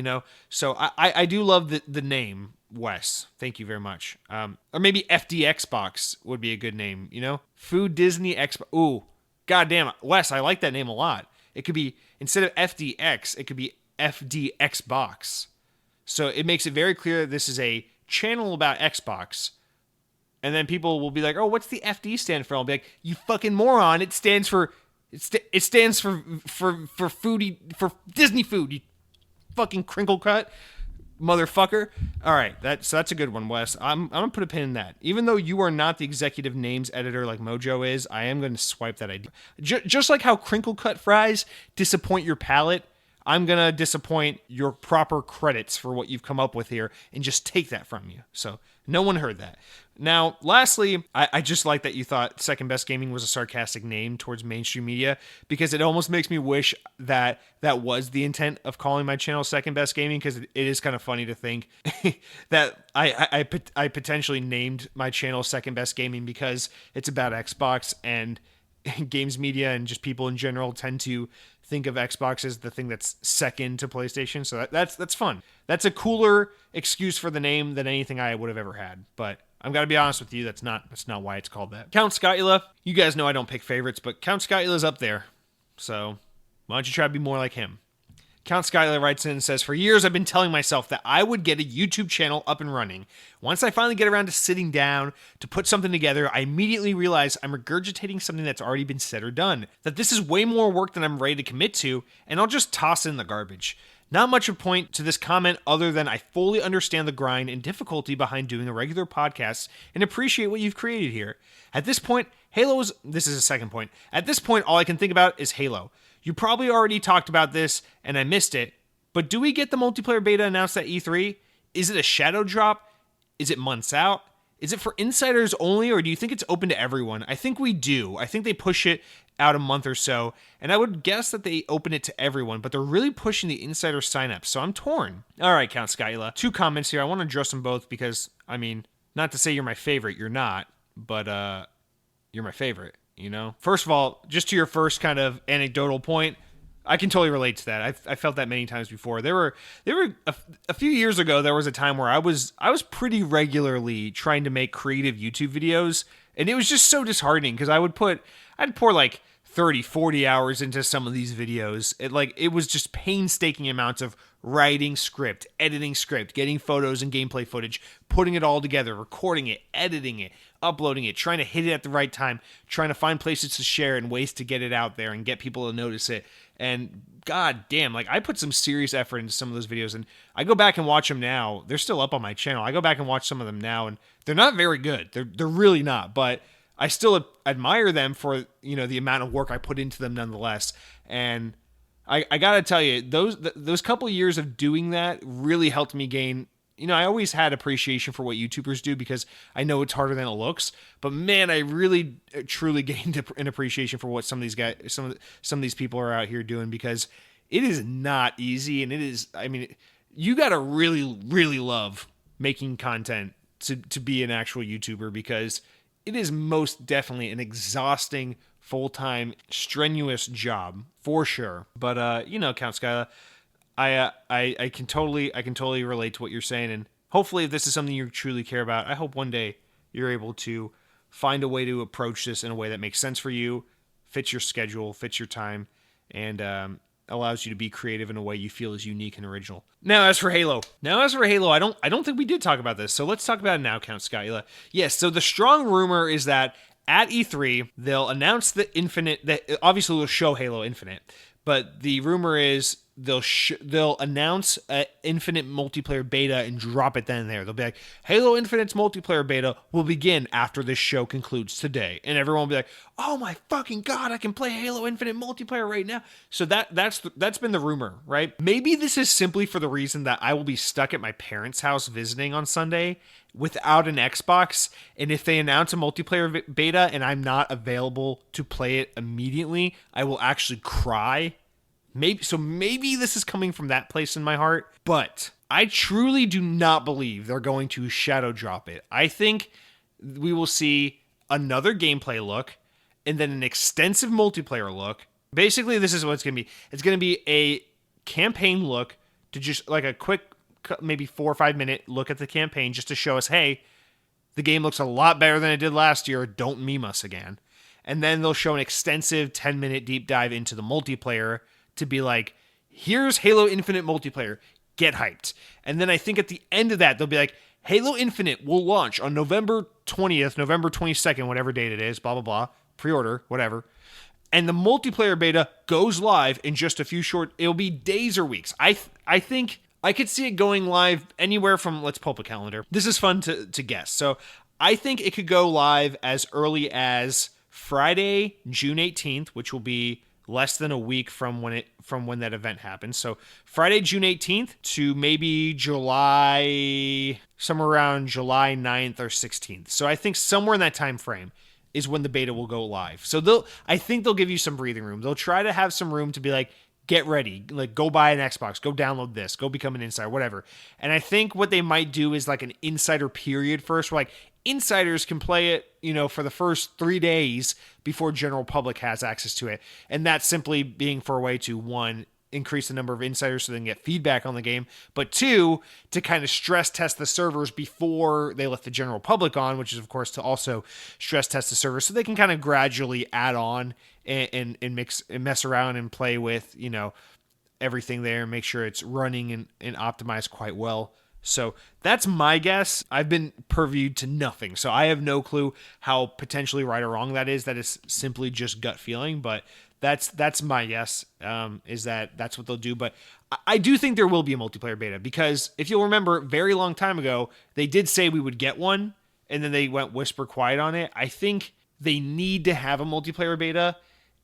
So I do love the name, Wes. Thank you very much. Or maybe FD Xbox would be a good name, Food Disney Xbox. Ooh, goddamn, Wes, I like that name a lot. It could be, instead of FDX, it could be FD Xbox. So it makes it very clear that this is a channel about Xbox. And then people will be like, oh, what's the FD stand for? I'll be like, you fucking moron. It stands for foodie, for Disney food, you fucking crinkle cut motherfucker. All right, that's a good one, Wes. I'm gonna put a pin in that. Even though you are not the executive names editor like Mojo is, I am going to swipe that idea. Just like how crinkle cut fries disappoint your palate, I'm going to disappoint your proper credits for what you've come up with here and just take that from you. So no one heard that. Now, lastly, I just like that you thought Second Best Gaming was a sarcastic name towards mainstream media, because it almost makes me wish that that was the intent of calling my channel Second Best Gaming, because it is kind of funny to think that I potentially named my channel Second Best Gaming because it's about Xbox, and games media and just people in general tend to think of Xbox as the thing that's second to PlayStation. So that's fun. That's a cooler excuse for the name than anything I would have ever had. But I'm gotta be honest with you, that's not why it's called that. Count Skyla, you guys know I don't pick favorites, but Count Skyla's up there. So why don't you try to be more like him? Count Skyla writes in and says, for years I've been telling myself that I would get a YouTube channel up and running. Once I finally get around to sitting down to put something together, I immediately realize I'm regurgitating something that's already been said or done. That this is way more work than I'm ready to commit to, and I'll just toss it in the garbage. Not much of a point to this comment other than I fully understand the grind and difficulty behind doing a regular podcast and appreciate what you've created here. At this point, this is a second point. At this point, all I can think about is Halo. You probably already talked about this and I missed it, but do we get the multiplayer beta announced at E3? Is it a shadow drop? Is it months out? Is it for insiders only, or do you think it's open to everyone? I think we do. I think they push it out a month or so, and I would guess that they open it to everyone, but they're really pushing the insider signups, so I'm torn. All right, Count Skyla. 2 comments here. I want to address them both because, not to say you're my favorite, you're not, but you're my favorite. First of all, just to your first kind of anecdotal point, I can totally relate to that. I felt that many times before. There were a few years ago. There was a time where I was pretty regularly trying to make creative YouTube videos, and it was just so disheartening because I'd pour like 30, 40 hours into some of these videos. It was just painstaking amounts of writing script, editing script, getting photos and gameplay footage, putting it all together, recording it, editing it, uploading it, trying to hit it at the right time, trying to find places to share and ways to get it out there and get people to notice it. And god damn, like I put some serious effort into some of those videos, and I go back and watch them now. They're still up on my channel. I go back and watch some of them now, and they're not very good. They're really not, but I still admire them for, the amount of work I put into them nonetheless. And I gotta tell you, those couple years of doing that really helped me gain. I always had appreciation for what YouTubers do because I know it's harder than it looks. But man, I really truly gained an appreciation for what some of these guys, some of these people are out here doing, because it is not easy, and it is. I mean, you gotta really, really love making content to be an actual YouTuber, because it is most definitely an exhausting, full-time, strenuous job for sure. But Count Skyla, I can totally relate to what you're saying, and hopefully, if this is something you truly care about, I hope one day you're able to find a way to approach this in a way that makes sense for you, fits your schedule, fits your time, and allows you to be creative in a way you feel is unique and original. Now, as for Halo, I don't think we did talk about this, so let's talk about it now, Count Skyla. Yes, so the strong rumor is that at E3 they'll announce the Infinite. That obviously will show Halo Infinite, but the rumor is they'll announce an Infinite multiplayer beta and drop it then and there. They'll be like, Halo Infinite's multiplayer beta will begin after this show concludes today. And everyone will be like, oh my fucking god, I can play Halo Infinite multiplayer right now. So that's been the rumor, right? Maybe this is simply for the reason that I will be stuck at my parents' house visiting on Sunday without an Xbox, and if they announce a multiplayer beta and I'm not available to play it immediately, I will actually cry. Maybe this is coming from that place in my heart, but I truly do not believe they're going to shadow drop it. I think we will see another gameplay look and then an extensive multiplayer look. Basically, this is what it's going to be. It's going to be a campaign look, to just like a quick, maybe 4 or 5 minute look at the campaign, just to show us, hey, the game looks a lot better than it did last year. Don't meme us again. And then they'll show an extensive 10-minute deep dive into the multiplayer, to be like, here's Halo Infinite multiplayer, get hyped. And then I think at the end of that, they'll be like, Halo Infinite will launch on November 20th, November 22nd, whatever date it is, blah, blah, blah, pre-order, whatever. And the multiplayer beta goes live in just a few it'll be days or weeks. I think I could see it going live anywhere from, let's pull up a calendar. This is fun to guess. So I think it could go live as early as Friday, June 18th, which will be less than a week from when that event happens. So Friday, June 18th to maybe somewhere around July 9th or 16th. So I think somewhere in that time frame is when the beta will go live. So I think they'll give you some breathing room. They'll try to have some room to be like, get ready, like go buy an Xbox, go download this, go become an insider, whatever. And I think what they might do is like an insider period first, where like insiders can play it, for the first 3 days before general public has access to it. And that's simply being for a way to, one, increase the number of insiders so they can get feedback on the game, but two, to kind of stress test the servers before they let the general public on, which is of course to also stress test the servers so they can kind of gradually add on and mix and mess around and play with, everything there and make sure it's running and optimized quite well. So that's my guess. I've been purviewed to nothing, so I have no clue how potentially right or wrong that is. That is simply just gut feeling, but that's my guess, is that's what they'll do. But I do think there will be a multiplayer beta, because if you'll remember, very long time ago, they did say we would get one, and then they went whisper quiet on it. I think they need to have a multiplayer beta,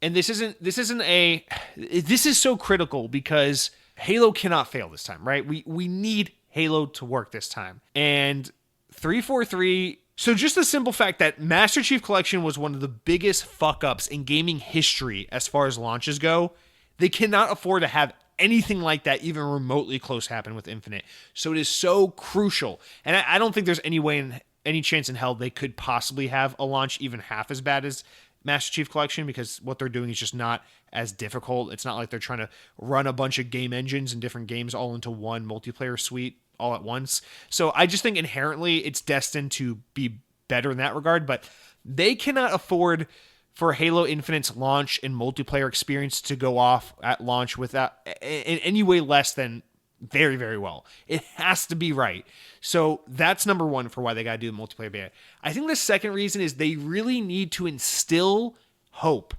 and this is so critical because Halo cannot fail this time, right? We need Halo to work this time. And 343, so just the simple fact that Master Chief Collection was one of the biggest fuck-ups in gaming history as far as launches go, they cannot afford to have anything like that even remotely close happen with Infinite. So it is so crucial. And I don't think there's any chance in hell they could possibly have a launch even half as bad as Master Chief Collection because what they're doing is just not as difficult. It's not like they're trying to run a bunch of game engines and different games all into one multiplayer suite all at once. So I just think inherently it's destined to be better in that regard, but they cannot afford for Halo Infinite's launch and multiplayer experience to go off at launch without in any way less than very, very well. It has to be right. So that's number one for why they got to do the multiplayer beta. I think the second reason is they really need to instill hope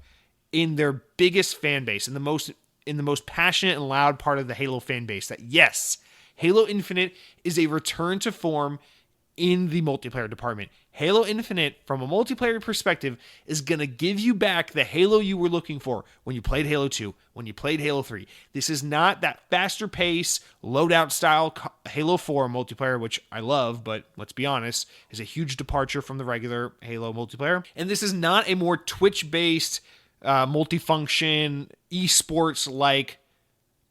in their biggest fan base, in the most passionate and loud part of the Halo fan base, that yes, Halo Infinite is a return to form in the multiplayer department. Halo Infinite, from a multiplayer perspective, is going to give you back the Halo you were looking for when you played Halo 2, when you played Halo 3. This is not that faster pace, loadout style Halo 4 multiplayer, which I love, but let's be honest, is a huge departure from the regular Halo multiplayer. And this is not a more Twitch-based, multifunction, esports-like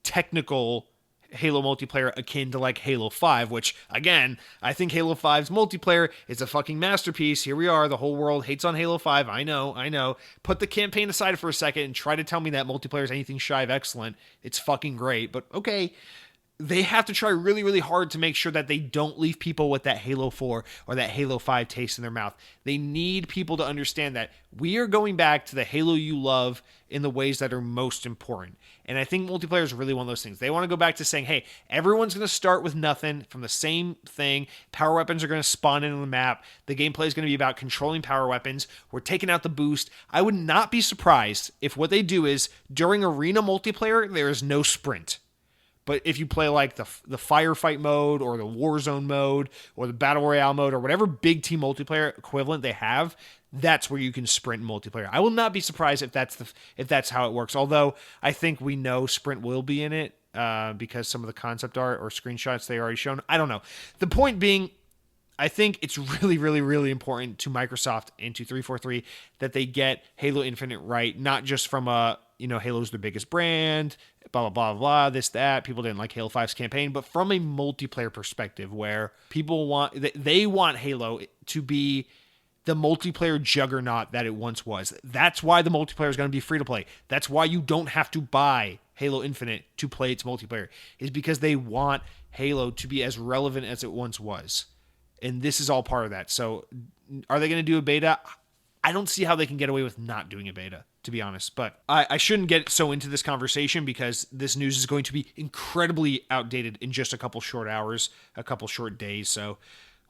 technical Halo multiplayer akin to like Halo 5, which again, I think Halo 5's multiplayer is a fucking masterpiece. Here we are, the whole world hates on Halo 5. I know. Put the campaign aside for a second and try to tell me that multiplayer is anything shy of excellent. It's fucking great, but okay. They have to try really, really hard to make sure that they don't leave people with that Halo 4 or that Halo 5 taste in their mouth. They need people to understand that we are going back to the Halo you love in the ways that are most important. And I think multiplayer is really one of those things. They want to go back to saying, hey, everyone's going to start with nothing from the same thing. Power weapons are going to spawn into the map. The gameplay is going to be about controlling power weapons. We're taking out the boost. I would not be surprised if what they do is during arena multiplayer, there is no sprint. But if you play like the firefight mode or the Warzone mode or the Battle Royale mode or whatever big team multiplayer equivalent they have, that's where you can sprint in multiplayer. I will not be surprised if that's how it works. Although I think we know sprint will be in it because some of the concept art or screenshots they already shown. I don't know. The point being, I think it's really, really, really important to Microsoft and to 343 that they get Halo Infinite right, not just from Halo's their biggest brand, blah, blah, blah, blah, this, that. People didn't like Halo 5's campaign, but from a multiplayer perspective where they want Halo to be the multiplayer juggernaut that it once was. That's why the multiplayer is going to be free to play. That's why you don't have to buy Halo Infinite to play its multiplayer, is because they want Halo to be as relevant as it once was. And this is all part of that. So are they going to do a beta? I don't see how they can get away with not doing a beta, to be honest. But I shouldn't get so into this conversation because this news is going to be incredibly outdated in just a couple short hours, a couple short days. So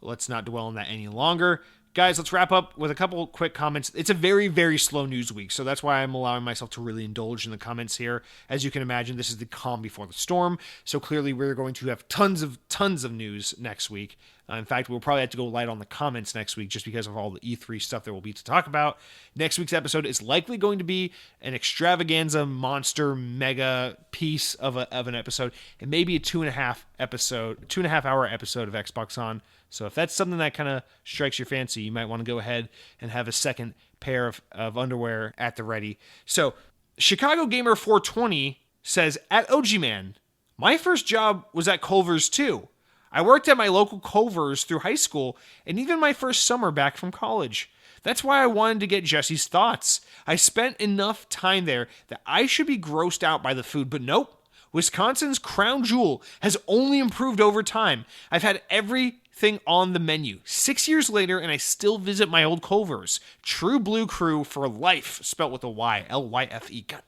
let's not dwell on that any longer. Guys, let's wrap up with a couple quick comments. It's a very, very slow news week, so that's why I'm allowing myself to really indulge in the comments here. As you can imagine, this is the calm before the storm, so clearly we're going to have tons of news next week. In fact, we'll probably have to go light on the comments next week just because of all the E3 stuff there will be to talk about. Next week's episode is likely going to be an extravaganza, monster, mega piece of an episode, and maybe a 2.5 hour episode of Xbox On. So if that's something that kind of strikes your fancy, you might want to go ahead and have a second pair of underwear at the ready. So Chicago Gamer 420 says, at OG Man, my first job was at Culver's too. I worked at my local Culver's through high school and even my first summer back from college. That's why I wanted to get Jesse's thoughts. I spent enough time there that I should be grossed out by the food, but nope. Wisconsin's crown jewel has only improved over time. I've had everything on the menu. 6 years later, and I still visit my old Culver's. True Blue Crew for life, spelt with a Y, L-Y-F-E. God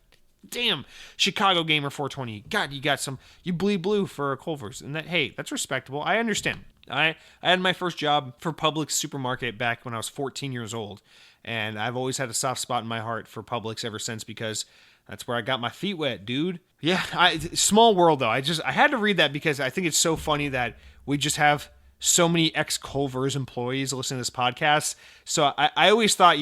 damn, Chicago Gamer 420. God, you bleed blue for a Culver's. And that's respectable. I understand. I had my first job for Publix supermarket back when I was 14 years old. And I've always had a soft spot in my heart for Publix ever since because that's where I got my feet wet, dude. Yeah, small world though. I had to read that because I think it's so funny that we just have so many ex-Culver's employees listening to this podcast. So I always thought,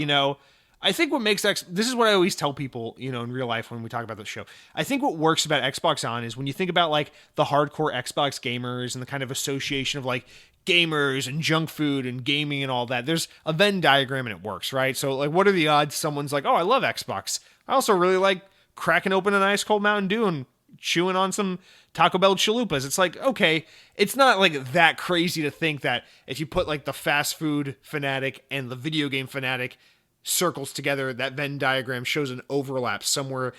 I think what makes this is what I always tell people, in real life when we talk about the show. I think what works about Xbox On is when you think about like the hardcore Xbox gamers and the kind of association of like gamers and junk food and gaming and all that. There's a Venn diagram and it works, right? So like, what are the odds someone's like, oh, I love Xbox. I also really like cracking open an ice cold Mountain Dew and chewing on some Taco Bell chalupas. It's like, okay, it's not like that crazy to think that if you put like the fast food fanatic and the video game fanatic circles together, that Venn diagram shows an overlap somewhere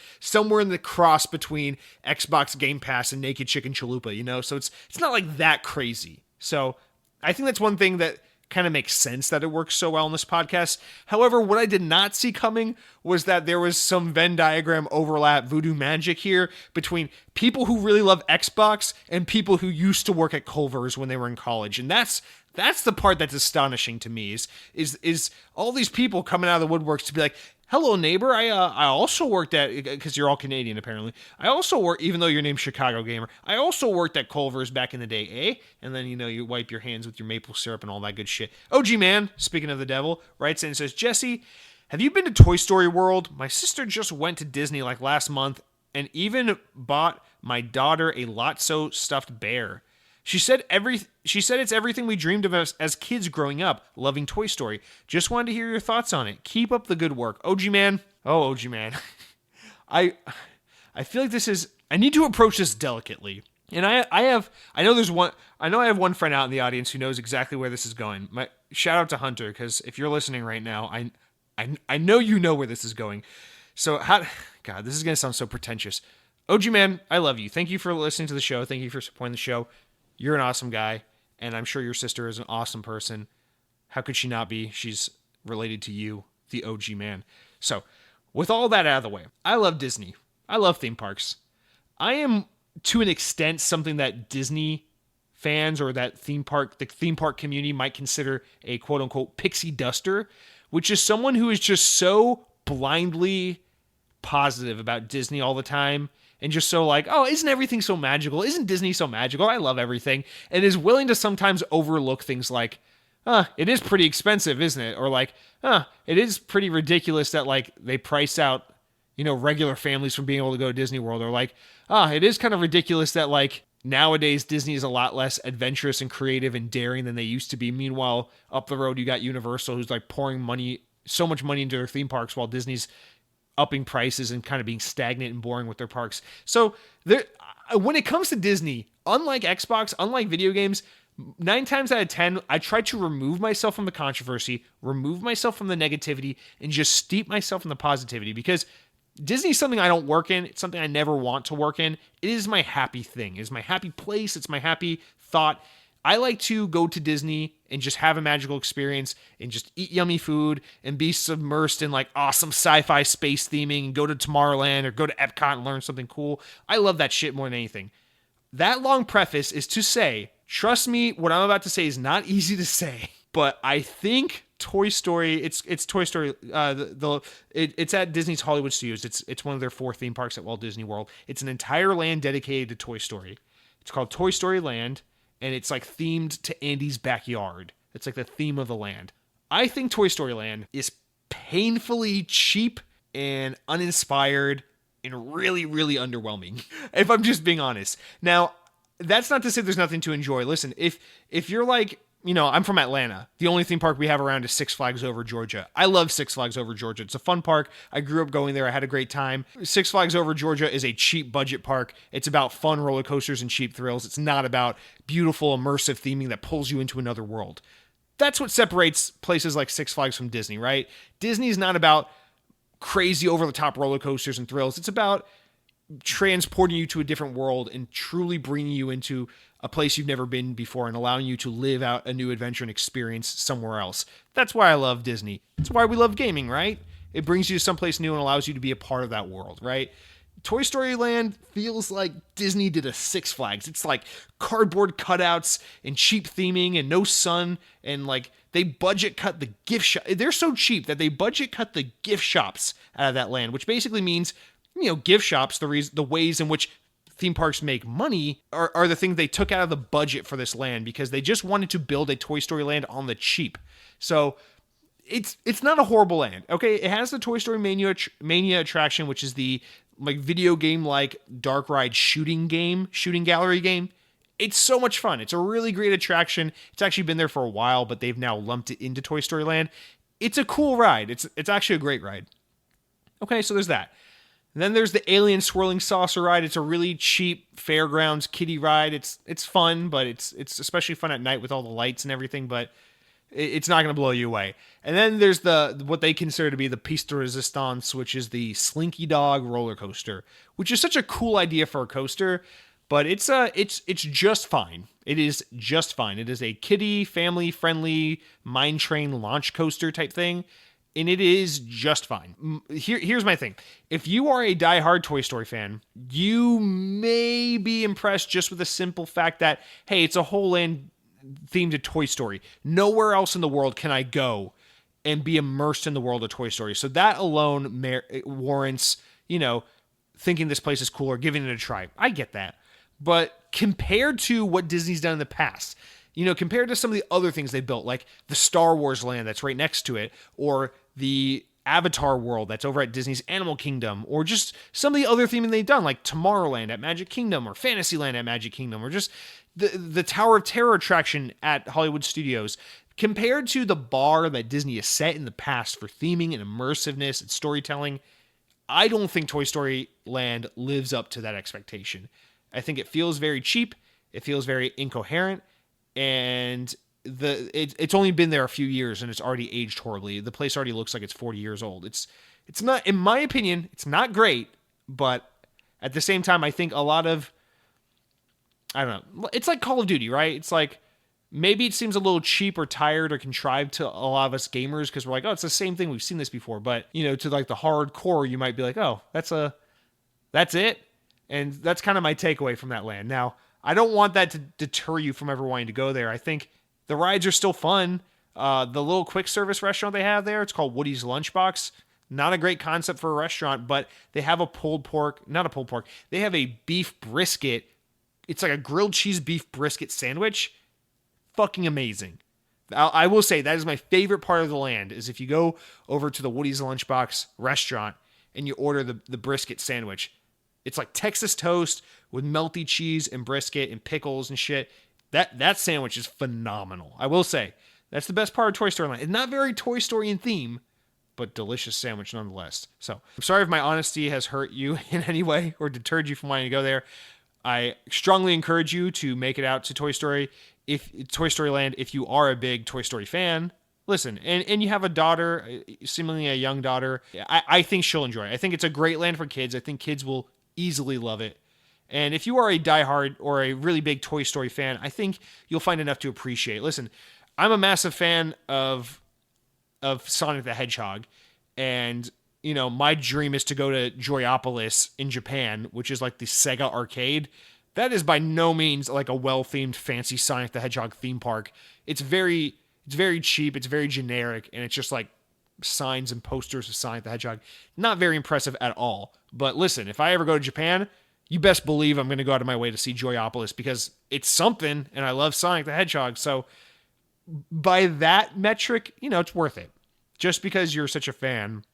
in the cross between Xbox Game Pass and Naked Chicken Chalupa, so it's not like that crazy. So I think that's one thing that kind of makes sense that it works so well in this podcast. However, what I did not see coming was that there was some Venn diagram overlap voodoo magic here between people who really love Xbox and people who used to work at Culver's when they were in college. And that's the part that's astonishing to me is all these people coming out of the woodworks to be like, hello, neighbor. I also worked at, because you're all Canadian, apparently. I also work, even though your name's Chicago Gamer, I also worked at Culver's back in the day, eh? And then, you wipe your hands with your maple syrup and all that good shit. OG Man, speaking of the devil, writes in and says, Jesse, have you been to Toy Story World? My sister just went to Disney like last month and even bought my daughter a Lotso stuffed bear. She said it's everything we dreamed of as kids growing up, loving Toy Story. Just wanted to hear your thoughts on it. Keep up the good work. OG Man. Oh, OG Man. I feel like I need to approach this delicately. And I have one friend out in the audience who knows exactly where this is going. Shout out to Hunter, because if you're listening right now, I know you know where this is going. So God, this is going to sound so pretentious. OG Man, I love you. Thank you for listening to the show. Thank you for supporting the show. You're an awesome guy, and I'm sure your sister is an awesome person. How could she not be? She's related to you, the OG Man. So, with all that out of the way, I love Disney. I love theme parks. I am, to an extent, something that Disney fans or the theme park community might consider a quote-unquote pixie duster, which is someone who is just so blindly positive about Disney all the time. And just so like, oh, isn't everything so magical? Isn't Disney so magical? I love everything. And is willing to sometimes overlook things like, it is pretty expensive, isn't it? Or like, it is pretty ridiculous that like they price out, regular families from being able to go to Disney World. Or like, it is kind of ridiculous that like nowadays Disney is a lot less adventurous and creative and daring than they used to be. Meanwhile, up the road, you got Universal, who's like pouring so much money into their theme parks, while Disney's upping prices and kind of being stagnant and boring with their parks. So when it comes to Disney, unlike Xbox, unlike video games, 9 times out of 10, I try to remove myself from the controversy, remove myself from the negativity, and just steep myself in the positivity, because Disney is something I don't work in. It's something I never want to work in. It is my happy thing. It is my happy place. It's my happy thought. I like to go to Disney and just have a magical experience and just eat yummy food and be submersed in like awesome sci-fi space theming and go to Tomorrowland or go to Epcot and learn something cool. I love that shit more than anything. That long preface is to say, trust me, what I'm about to say is not easy to say, but I think Toy Story, it's Toy Story, it's at Disney's Hollywood Studios. It's one of their 4 theme parks at Walt Disney World. It's an entire land dedicated to Toy Story. It's called Toy Story Land. And it's like themed to Andy's backyard. It's like the theme of the land. I think Toy Story Land is painfully cheap and uninspired and really, really underwhelming, if I'm just being honest. Now, that's not to say there's nothing to enjoy. Listen, if you're like, I'm from Atlanta. The only theme park we have around is Six Flags Over Georgia. I love Six Flags Over Georgia. It's a fun park. I grew up going there. I had a great time. Six Flags Over Georgia is a cheap budget park. It's about fun roller coasters and cheap thrills. It's not about beautiful, immersive theming that pulls you into another world. That's what separates places like Six Flags from Disney, right? Disney is not about crazy over-the-top roller coasters and thrills. It's about transporting you to a different world and truly bringing you into a place you've never been before and allowing you to live out a new adventure and experience somewhere else. That's why I love Disney. That's why we love gaming, right? It brings you to someplace new and allows you to be a part of that world, right? Toy Story Land feels like Disney did a Six Flags. It's like cardboard cutouts and cheap theming and no sun, and like they budget cut the gift shop. They're so cheap that they budget cut the gift shops out of that land, which basically means, gift shops, the ways in which theme parks make money are the things they took out of the budget for this land because they just wanted to build a Toy Story Land on the cheap. So it's not a horrible land. Okay, it has the Toy Story Mania attraction, which is the like video game like dark ride shooting gallery game. It's so much fun. It's a really great attraction. It's actually been there for a while, but they've now lumped it into Toy Story Land. It's a cool ride. It's actually a great ride. Okay, so there's that. And then there's the Alien Swirling Saucer ride. It's a really cheap fairgrounds kiddie ride. It's fun, but it's especially fun at night with all the lights and everything. But It's not going to blow you away. And then there's what they consider to be the piece de resistance, which is the Slinky Dog roller coaster, which is such a cool idea for a coaster, but it's just fine. It is just fine. It is a kiddie, family-friendly, mine train launch coaster type thing, and it is just fine. Here's my thing. If you are a diehard Toy Story fan, you may be impressed just with the simple fact that, hey, it's a whole land themed to Toy Story. Nowhere else in the world can I go and be immersed in the world of Toy Story. So that alone warrants, thinking this place is cool or giving it a try. I get that. But compared to what Disney's done in the past, compared to some of the other things they built, like the Star Wars land that's right next to it, or the Avatar world that's over at Disney's Animal Kingdom, or just some of the other theming they've done, like Tomorrowland at Magic Kingdom, or Fantasyland at Magic Kingdom, or just the Tower of Terror attraction at Hollywood Studios, compared to the bar that Disney has set in the past for theming and immersiveness and storytelling, I don't think Toy Story Land lives up to that expectation. I think it feels very cheap, it feels very incoherent, and it's only been there a few years and it's already aged horribly. The place already looks like it's 40 years old. It's not, in my opinion, it's not great, but at the same time, I think a lot of, I don't know, it's like Call of Duty, right? It's like, maybe it seems a little cheap or tired or contrived to a lot of us gamers because we're like, oh, it's the same thing. We've seen this before. But, to like the hardcore, you might be like, oh, that's it. And that's kind of my takeaway from that land. Now, I don't want that to deter you from ever wanting to go there. I think the rides are still fun. The little quick service restaurant they have there, it's called Woody's Lunchbox. Not a great concept for a restaurant, but they have they have a beef brisket. It's like a grilled cheese beef brisket sandwich. Fucking amazing. I will say that is my favorite part of the land, is if you go over to the Woody's Lunchbox restaurant and you order the brisket sandwich. It's like Texas toast with melty cheese and brisket and pickles and shit. That sandwich is phenomenal. I will say, that's the best part of Toy Story Land. It's not very Toy Story in theme, but delicious sandwich nonetheless. So, I'm sorry if my honesty has hurt you in any way or deterred you from wanting to go there. I strongly encourage you to make it out to Toy Story Land if you are a big Toy Story fan. Listen, and you have a daughter, seemingly a young daughter, I think she'll enjoy it. I think it's a great land for kids. I think kids will easily love it. And if you are a diehard or a really big Toy Story fan, I think you'll find enough to appreciate. Listen, I'm a massive fan of Sonic the Hedgehog, and my dream is to go to Joyopolis in Japan, which is like the Sega arcade. That is by no means like a well-themed, fancy Sonic the Hedgehog theme park. It's very cheap, it's very generic, and it's just like signs and posters of Sonic the Hedgehog. Not very impressive at all. But listen, if I ever go to Japan, you best believe I'm going to go out of my way to see Joyopolis because it's something, and I love Sonic the Hedgehog. So by that metric, it's worth it. Just because you're such a fan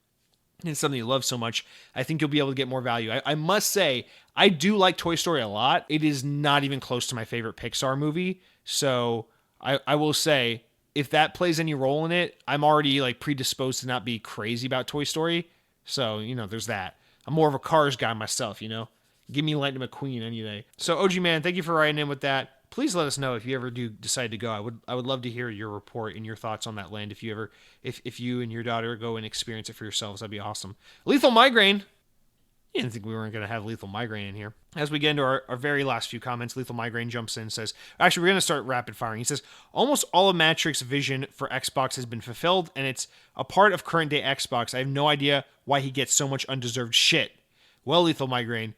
and it's something you love so much, I think you'll be able to get more value. I must say, I do like Toy Story a lot. It is not even close to my favorite Pixar movie. So I will say, if that plays any role in it, I'm already like predisposed to not be crazy about Toy Story. So, there's that. I'm more of a Cars guy myself, Give me Lightning McQueen any day. So, OG Man, thank you for writing in with that. Please let us know if you ever do decide to go. I would love to hear your report and your thoughts on that land. If you and your daughter go and experience it for yourselves, that'd be awesome. Lethal Migraine. You didn't think we weren't going to have Lethal Migraine in here. As we get into our very last few comments, Lethal Migraine jumps in and says, actually, we're going to start rapid firing. He says, almost all of Matrix's vision for Xbox has been fulfilled, and it's a part of current day Xbox. I have no idea why he gets so much undeserved shit. Well, Lethal Migraine,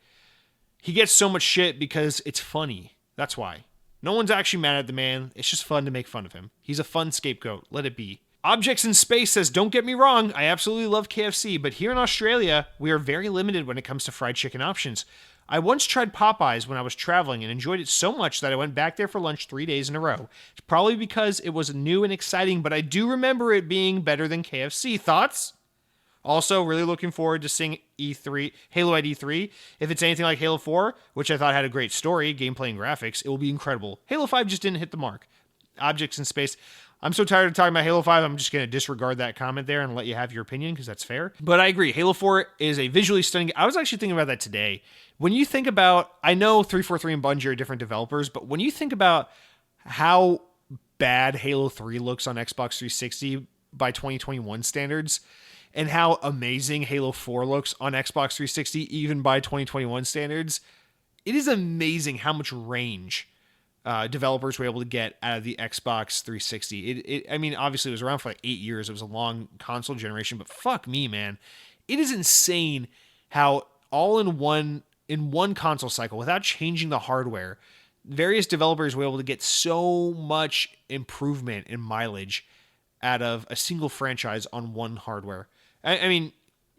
he gets so much shit because it's funny. That's why. No one's actually mad at the man. It's just fun to make fun of him. He's a fun scapegoat. Let it be. Objects in Space says, don't get me wrong, I absolutely love KFC, but here in Australia, we are very limited when it comes to fried chicken options. I once tried Popeyes when I was traveling and enjoyed it so much that I went back there for lunch 3 days in a row. It's probably because it was new and exciting, but I do remember it being better than KFC. Thoughts? Also, really looking forward to seeing Halo at E3. If it's anything like Halo 4, which I thought had a great story, gameplay, and graphics, it will be incredible. Halo 5 just didn't hit the mark. Objects in Space. I'm so tired of talking about Halo 5, I'm just going to disregard that comment there and let you have your opinion because that's fair. But I agree. Halo 4 is a visually stunning... I was actually thinking about that today. When you think about... I know 343 and Bungie are different developers, but when you think about how bad Halo 3 looks on Xbox 360 by 2021 standards, and how amazing Halo 4 looks on Xbox 360 even by 2021 standards, it is amazing how much range developers were able to get out of the Xbox 360. I mean, obviously it was around for like 8 years. It was a long console generation, but fuck me, man. It is insane how all in one console cycle, without changing the hardware, various developers were able to get so much improvement in mileage out of a single franchise on one hardware. I mean,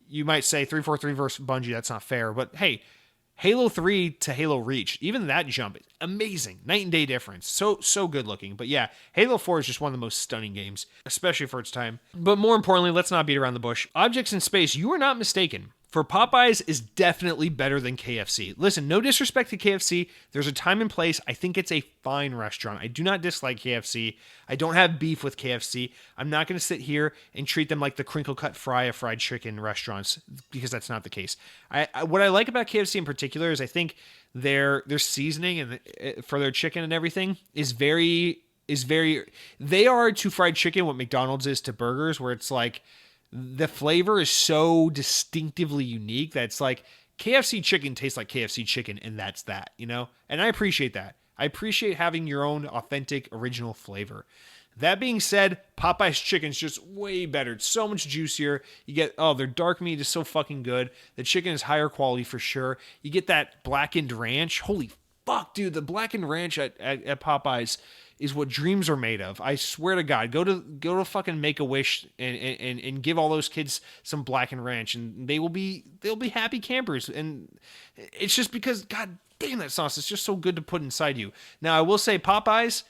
you might say 343 versus Bungie, that's not fair, but hey, Halo 3 to Halo Reach, even that jump, amazing. Night and day difference. So good looking. But yeah, Halo 4 is just one of the most stunning games, especially for its time. But more importantly, let's not beat around the bush. Objects in Space, you are not mistaken. For Popeyes is definitely better than KFC. Listen, no disrespect to KFC. There's a time and place. I think it's a fine restaurant. I do not dislike KFC. I don't have beef with KFC. I'm not going to sit here and treat them like the crinkle cut fry of fried chicken restaurants, because that's not the case. What I like about KFC in particular is I think their seasoning and for their chicken and everything is very. They are to fried chicken what McDonald's is to burgers, where it's like, the flavor is so distinctively unique that it's like KFC chicken tastes like KFC chicken, and that's that, you know? And I appreciate that. I appreciate having your own authentic, original flavor. That being said, Popeye's chicken's just way better. It's so much juicier. You get, their dark meat is so fucking good. The chicken is higher quality for sure. You get that blackened ranch. Holy fuck, dude. The blackened ranch at Popeye's is what dreams are made of. I swear to God, go to fucking Make-A-Wish and give all those kids some blackened ranch, and they'll be happy campers. And it's just because, God damn, that sauce is just so good to put inside you. Now, I will say Popeyes,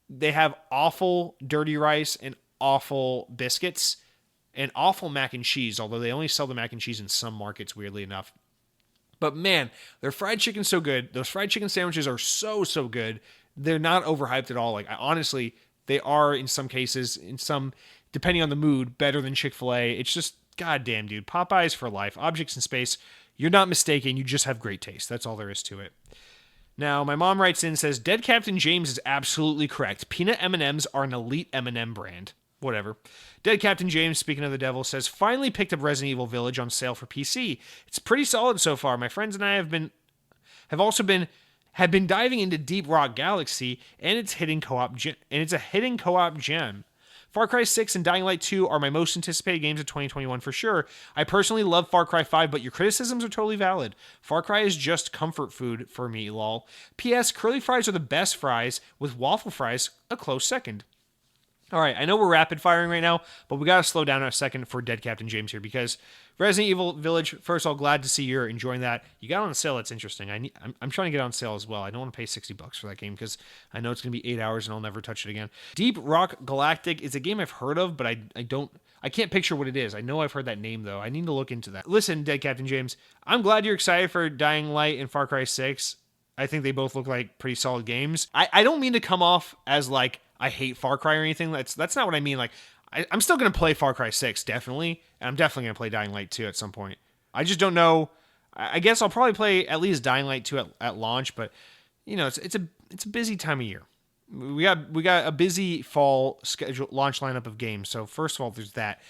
they have awful dirty rice and awful biscuits and awful mac and cheese, although they only sell the mac and cheese in some markets, weirdly enough. But man, their fried chicken's so good. Those fried chicken sandwiches are so good. They're not overhyped at all. Like, honestly, they are in some cases, depending on the mood, better than Chick-fil-A. It's just, goddamn, dude. Popeyes for life. Objects in Space. You're not mistaken. You just have great taste. That's all there is to it. Now, my mom writes in and says, Dead Captain James is absolutely correct. Peanut M&Ms are an elite M&M brand. Whatever. Dead Captain James, speaking of the devil, says, finally picked up Resident Evil Village on sale for PC. It's pretty solid so far. My friends and I have been diving into Deep Rock Galaxy, and it's a hidden co-op gem. Far Cry 6 and Dying Light 2 are my most anticipated games of 2021 for sure. I personally love Far Cry 5, but your criticisms are totally valid. Far Cry is just comfort food for me, lol. P.S. Curly fries are the best fries, with waffle fries a close second. All right, I know we're rapid firing right now, but we got to slow down a second for Dead Captain James here, because Resident Evil Village, first of all, glad to see you're enjoying that. You got on sale, that's interesting. I'm trying to get on sale as well. I don't want to pay $60 for that game because I know it's going to be 8 hours and I'll never touch it again. Deep Rock Galactic is a game I've heard of, but I can't picture what it is. I know I've heard that name, though. I need to look into that. Listen, Dead Captain James, I'm glad you're excited for Dying Light and Far Cry 6. I think they both look like pretty solid games. I don't mean to come off as like I hate Far Cry or anything. That's not what I mean. Like, I'm still going to play Far Cry 6, definitely. And I'm definitely going to play Dying Light 2 at some point. I just don't know. I guess I'll probably play at least Dying Light 2 at launch, but you know, it's a busy time of year. We got a busy fall schedule launch lineup of games. So first of all, there's that.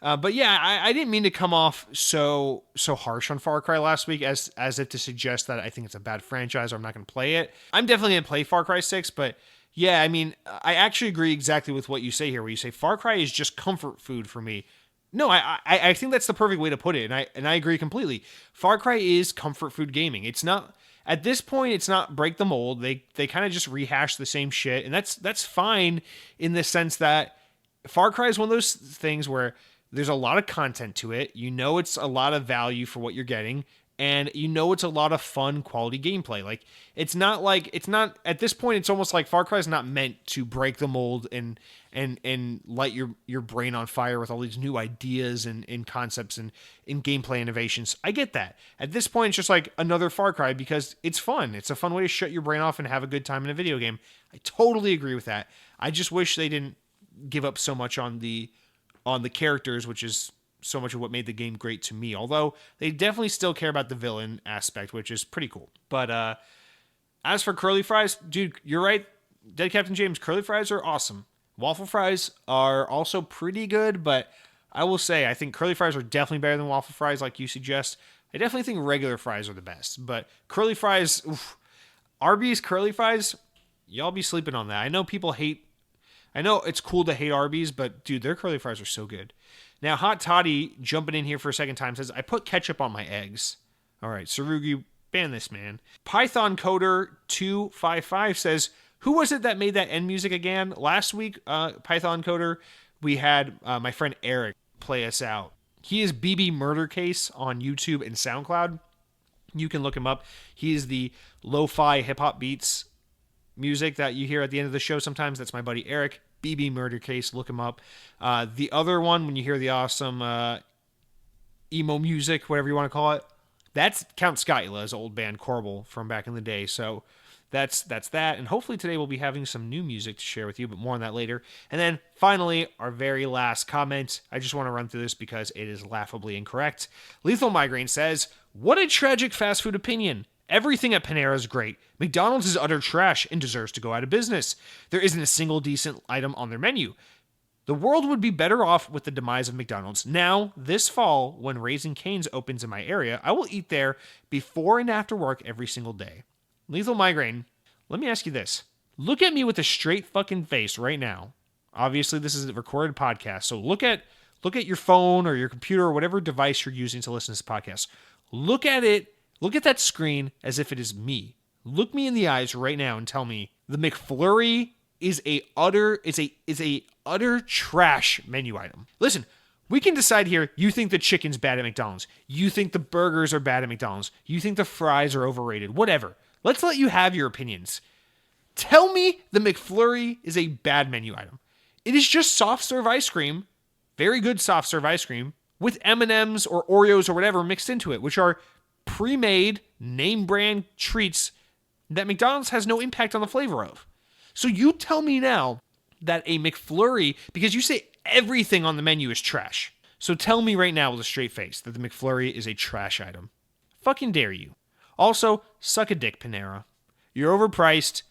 But yeah, I didn't mean to come off so harsh on Far Cry last week as if to suggest that I think it's a bad franchise or I'm not going to play it. I'm definitely going to play Far Cry 6, but yeah, I mean, I actually agree exactly with what you say here, where you say Far Cry is just comfort food for me. No, I think that's the perfect way to put it, and I agree completely. Far Cry is comfort food gaming. It's not, at this point, it's not break the mold. They kind of just rehash the same shit, and that's fine in the sense that Far Cry is one of those things where there's a lot of content to it. You know, it's a lot of value for what you're getting. And you know it's a lot of fun, quality gameplay. Like, it's not at this point, it's almost like Far Cry is not meant to break the mold and light your brain on fire with all these new ideas and concepts and gameplay innovations. I get that. At this point, it's just like another Far Cry because it's fun. It's a fun way to shut your brain off and have a good time in a video game. I totally agree with that. I just wish they didn't give up so much on the characters, which is so much of what made the game great to me, although they definitely still care about the villain aspect, which is pretty cool. But as for curly fries, dude, you're right. Dead Captain James, curly fries are awesome. Waffle fries are also pretty good, but I will say I think curly fries are definitely better than waffle fries, like you suggest. I definitely think regular fries are the best, but curly fries, oof. Arby's curly fries, y'all be sleeping on that. I know people hate. I know it's cool to hate Arby's, but dude, their curly fries are so good. Now, Hot Toddy jumping in here for a second time says, I put ketchup on my eggs. All right, Sarugi, ban this man. Python Coder 255 says, who was it that made that end music again? Last week, Python Coder, we had my friend Eric play us out. He is BB Murder Case on YouTube and SoundCloud. You can look him up. He is the lo-fi hip-hop beats music that you hear at the end of the show sometimes. That's my buddy Eric. BB Murder Case, look him up. The other one, when you hear the awesome emo music, whatever you want to call it, that's Count Skyla's old band Corbel from back in the day. So that's that. And hopefully today we'll be having some new music to share with you, but more on that later. And then finally, our very last comment. I just want to run through this because it is laughably incorrect. Lethal Migraine says, what a tragic fast food opinion. Everything at Panera is great. McDonald's is utter trash and deserves to go out of business. There isn't a single decent item on their menu. The world would be better off with the demise of McDonald's. Now, this fall, when Raising Cane's opens in my area, I will eat there before and after work every single day. Lethal Migraine, let me ask you this. Look at me with a straight fucking face right now. Obviously, this is a recorded podcast, so look at your phone or your computer or whatever device you're using to listen to this podcast. Look at it. Look at that screen as if it is me. Look me in the eyes right now and tell me the McFlurry is a utter trash menu item. Listen, we can decide here, you think the chicken's bad at McDonald's. You think the burgers are bad at McDonald's. You think the fries are overrated. Whatever. Let's let you have your opinions. Tell me the McFlurry is a bad menu item. It is just soft serve ice cream, very good soft serve ice cream, with M&Ms or Oreos or whatever mixed into it, which are pre-made, name brand treats that McDonald's has no impact on the flavor of. So you tell me now that a McFlurry, because you say everything on the menu is trash. So tell me right now with a straight face that the McFlurry is a trash item. Fucking dare you. Also, suck a dick, Panera. You're overpriced,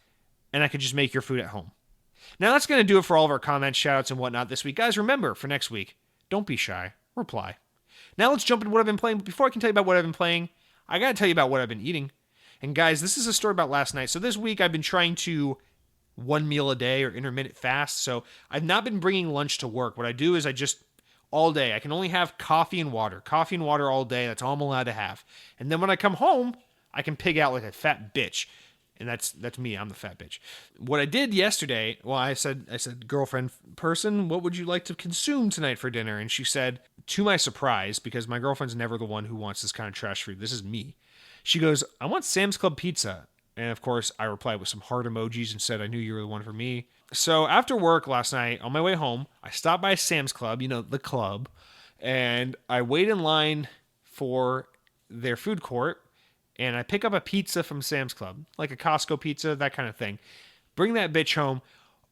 and I could just make your food at home. Now that's going to do it for all of our comments, shoutouts, and whatnot this week. Guys, remember, for next week, don't be shy. Reply. Now let's jump into what I've been playing. But before I can tell you about what I've been playing, I got to tell you about what I've been eating. And guys, this is a story about last night. So this week I've been trying to one meal a day or intermittent fast. So I've not been bringing lunch to work. What I do is I just, all day, I can only have coffee and water. Coffee and water all day. That's all I'm allowed to have. And then when I come home, I can pig out like a fat bitch. And that's me. I'm the fat bitch. What I did yesterday, well, I said, girlfriend person, what would you like to consume tonight for dinner? And she said, to my surprise, because my girlfriend's never the one who wants this kind of trash food. This is me. She goes, I want Sam's Club pizza. And of course, I replied with some heart emojis and said, I knew you were the one for me. So after work last night, on my way home, I stopped by Sam's Club, the club, and I wait in line for their food court. And I pick up a pizza from Sam's Club, like a Costco pizza, that kind of thing. Bring that bitch home.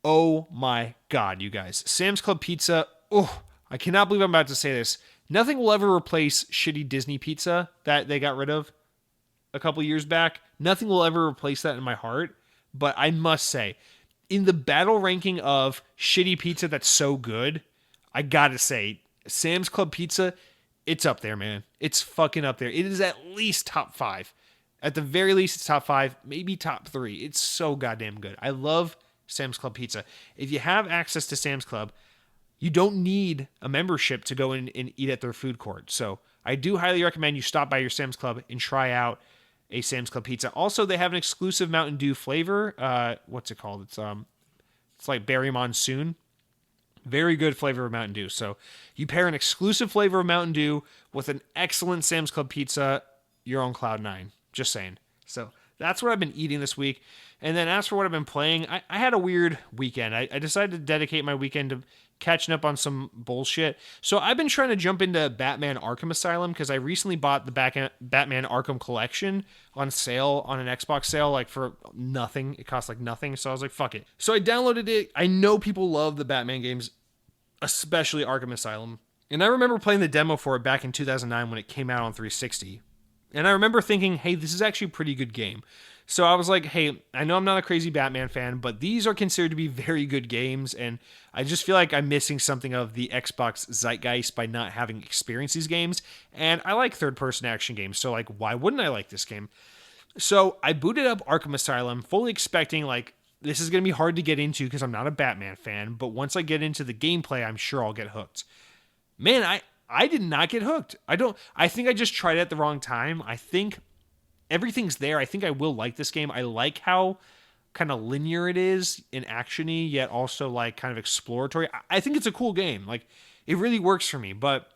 Oh my God, you guys. Sam's Club pizza. Oh, I cannot believe I'm about to say this. Nothing will ever replace shitty Disney pizza that they got rid of a couple years back. Nothing will ever replace that in my heart. But I must say, in the battle ranking of shitty pizza that's so good, I gotta say, Sam's Club pizza, it's up there, man. It's fucking up there. It is at least top 5. At the very least, it's top 5, maybe top 3. It's so goddamn good. I love Sam's Club pizza. If you have access to Sam's Club, you don't need a membership to go in and eat at their food court. So I do highly recommend you stop by your Sam's Club and try out a Sam's Club pizza. Also, they have an exclusive Mountain Dew flavor. What's it called? It's like Berry Monsoon. Very good flavor of Mountain Dew. So you pair an exclusive flavor of Mountain Dew with an excellent Sam's Club pizza, you're on cloud 9. Just saying. So that's what I've been eating this week. And then as for what I've been playing, I had a weird weekend. I decided to dedicate my weekend to catching up on some bullshit. So I've been trying to jump into Batman Arkham Asylum because I recently bought the Batman Arkham Collection on sale, on an Xbox sale, like for nothing. It cost like nothing. So I was like, fuck it. So I downloaded it. I know people love the Batman games, especially Arkham Asylum. And I remember playing the demo for it back in 2009 when it came out on 360. And I remember thinking, hey, this is actually a pretty good game. So I was like, hey, I know I'm not a crazy Batman fan, but these are considered to be very good games, and I just feel like I'm missing something of the Xbox zeitgeist by not having experienced these games. And I like third-person action games, so like, why wouldn't I like this game? So I booted up Arkham Asylum, fully expecting like this is going to be hard to get into because I'm not a Batman fan, but once I get into the gameplay, I'm sure I'll get hooked. Man, I did not get hooked. I think I just tried it at the wrong time. I think everything's there. I think I will like this game. I like how kind of linear it is in actiony, yet also like kind of exploratory. I think it's a cool game. Like it really works for me, but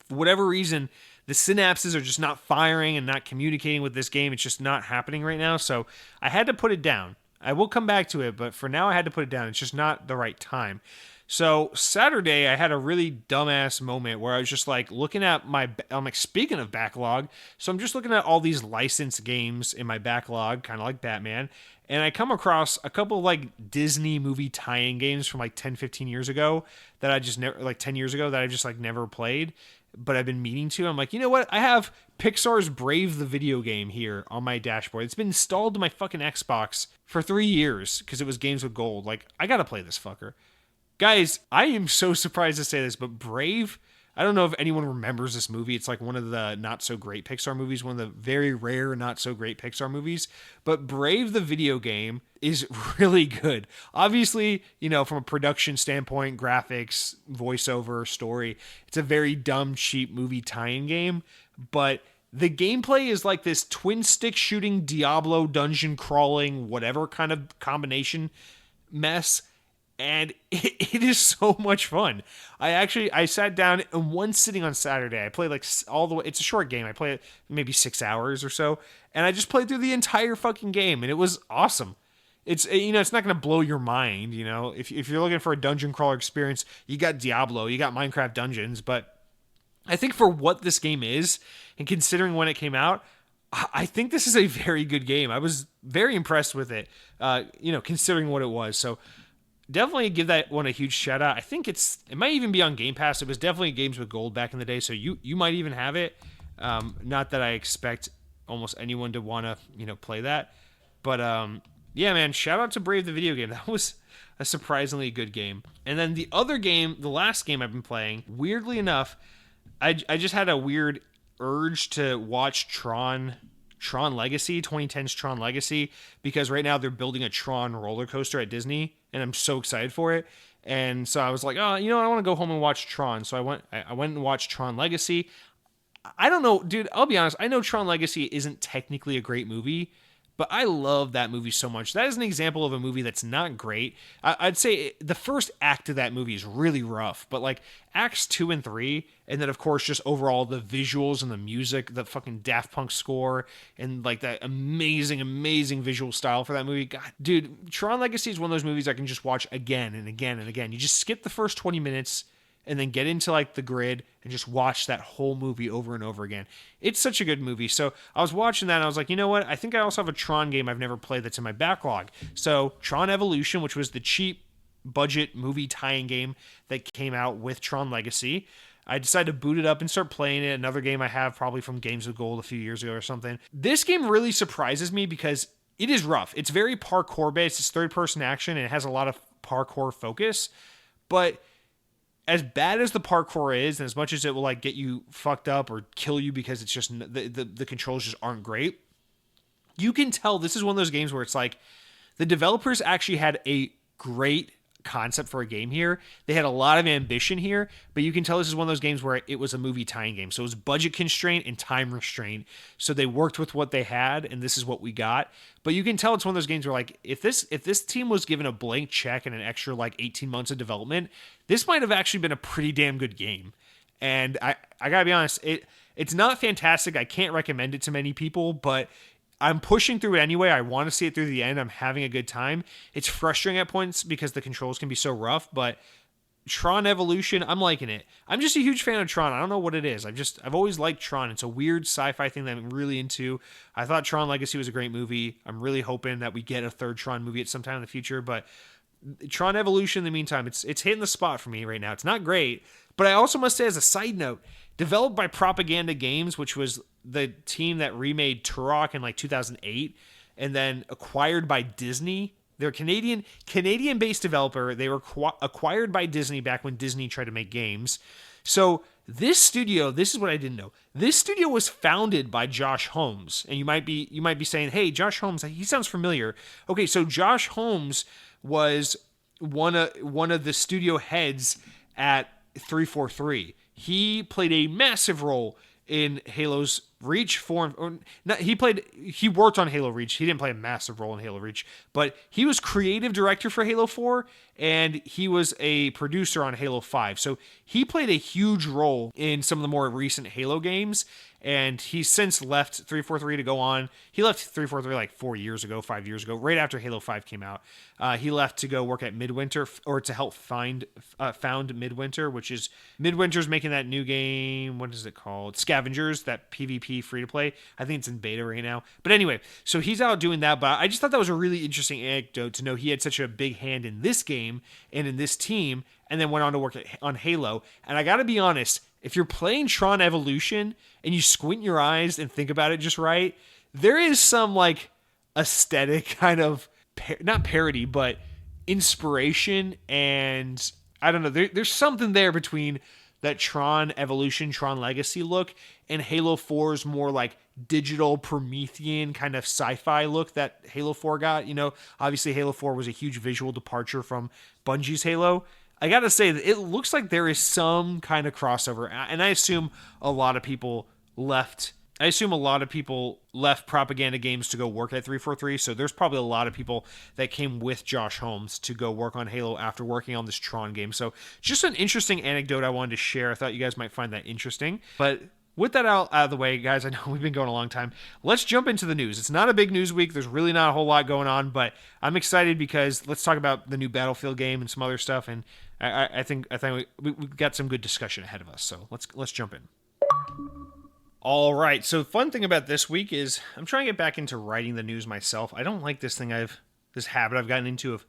for whatever reason, the synapses are just not firing and not communicating with this game. It's just not happening right now. So I had to put it down. I will come back to it, but for now I had to put it down. It's just not the right time. So Saturday I had a really dumbass moment where I was just like looking at I'm like, speaking of backlog, so I'm just looking at all these licensed games in my backlog, kind of like Batman, and I come across a couple of like Disney movie tie-in games from like 10, 15 years ago that I just never, like 10 years ago that I just like never played, but I've been meaning to. I'm like, you know what? I have Pixar's Brave the video game here on my dashboard. It's been installed to my fucking Xbox for 3 years because it was Games with Gold. Like, I gotta play this fucker. Guys, I am so surprised to say this, but Brave, I don't know if anyone remembers this movie. It's like one of the not so great Pixar movies, one of the very rare not so great Pixar movies. But Brave the video game is really good. Obviously, you know, from a production standpoint, graphics, voiceover, story, it's a very dumb, cheap movie tie-in game. But the gameplay is like this twin stick shooting, Diablo dungeon crawling, whatever kind of combination mess. And it is so much fun. I sat down in one sitting on Saturday. I played like all the way. It's a short game. I played maybe 6 hours or so. And I just played through the entire fucking game. And it was awesome. It's, you know, it's not going to blow your mind. You know, if you're looking for a dungeon crawler experience, you got Diablo, you got Minecraft Dungeons. But I think for what this game is, and considering when it came out, I think this is a very good game. I was very impressed with it, you know, considering what it was. So definitely give that one a huge shout out. I think it might even be on Game Pass. It was definitely Games with Gold back in the day, so you might even have it. Not that I expect almost anyone to want to, you know, play that. But yeah, man, shout out to Brave the video game. That was a surprisingly good game. And then the other game, the last game I've been playing, weirdly enough, I just had a weird urge to watch Tron Legacy, 2010's Tron Legacy, because right now they're building a Tron roller coaster at Disney, and I'm so excited for it. And so I was like, oh, you know, I want to go home and watch Tron. So I went and watched Tron Legacy. I don't know, dude, I'll be honest. I know Tron Legacy isn't technically a great movie, but I love that movie so much. That is an example of a movie that's not great. I'd say the first act of that movie is really rough, but like acts 2 and 3, and then of course just overall the visuals and the music, the fucking Daft Punk score, and like that amazing, amazing visual style for that movie. God, dude, Tron Legacy is one of those movies I can just watch again and again and again. You just skip the first 20 minutes and then get into like the grid and just watch that whole movie over and over again. It's such a good movie. So I was watching that and I was like, you know what? I think I also have a Tron game I've never played that's in my backlog. So Tron Evolution, which was the cheap budget movie tie-in game that came out with Tron Legacy. I decided to boot it up and start playing it. Another game I have probably from Games with Gold a few years ago or something. This game really surprises me because it is rough. It's very parkour based. It's third-person action and it has a lot of parkour focus. But as bad as the parkour is, and as much as it will like get you fucked up or kill you because it's just the controls just aren't great, you can tell this is one of those games where it's like the developers actually had a great concept for a game here. They had a lot of ambition here, but you can tell this is one of those games where it was a movie tie-in game. So it was budget constraint and time restraint. So they worked with what they had, and this is what we got. But you can tell it's one of those games where like if this team was given a blank check and an extra like 18 months of development, this might have actually been a pretty damn good game. And I gotta be honest, it's not fantastic. I can't recommend it to many people, but I'm pushing through it anyway. I want to see it through the end. I'm having a good time. It's frustrating at points because the controls can be so rough, but Tron Evolution, I'm liking it. I'm just a huge fan of Tron. I don't know what it is. I've always liked Tron. It's a weird sci-fi thing that I'm really into. I thought Tron Legacy was a great movie. I'm really hoping that we get a third Tron movie at some time in the future, but Tron Evolution in the meantime, it's hitting the spot for me right now. It's not great, but I also must say as a side note, developed by Propaganda Games, which was the team that remade Turok in like 2008. and then acquired by Disney. They're a Canadian-based developer. They were acquired by Disney back when Disney tried to make games. So this studio, this is what I didn't know. This studio was founded by Josh Holmes, and you might be saying, "Hey, Josh Holmes, he sounds familiar." Okay, so Josh Holmes was one of the studio heads at 343. He played a massive role in Halo's Reach. He worked on Halo Reach. He didn't play a massive role in Halo Reach, but he was creative director for Halo 4, and he was a producer on Halo 5. So he played a huge role in some of the more recent Halo games, and he's since left 343 to go on. He left 343 like 5 years ago, right after Halo 5 came out. He left to go work at Midwinter, or to help found Midwinter, which is Midwinter's making that new game. What is it called? Scavengers, that PvP free-to-play. I think it's in beta right now. But anyway, so he's out doing that, but I just thought that was a really interesting anecdote to know he had such a big hand in this game and in this team, and then went on to work on Halo. And I gotta be honest, if you're playing Tron Evolution and you squint your eyes and think about it just right, there is some like aesthetic kind of, not parody, but inspiration. And I don't know, there's something there between that Tron Evolution, Tron Legacy look and Halo 4's more like digital Promethean kind of sci-fi look that Halo 4 got. You know, obviously Halo 4 was a huge visual departure from Bungie's Halo. I gotta say that it looks like there is some kind of crossover, and I assume a lot of people left propaganda games to go work at 343, so there's probably a lot of people that came with Josh Holmes to go work on Halo after working on this Tron game. So just an interesting anecdote I wanted to share. I thought you guys might find that interesting. But with that out of the way, guys, I know we've been going a long time. Let's jump into the news. It's not a big news week. There's really not a whole lot going on, but I'm excited because let's talk about the new Battlefield game and some other stuff, and I think we've got some good discussion ahead of us. So let's jump in. All right. So fun thing about this week is I'm trying to get back into writing the news myself. I don't like this habit I've gotten into of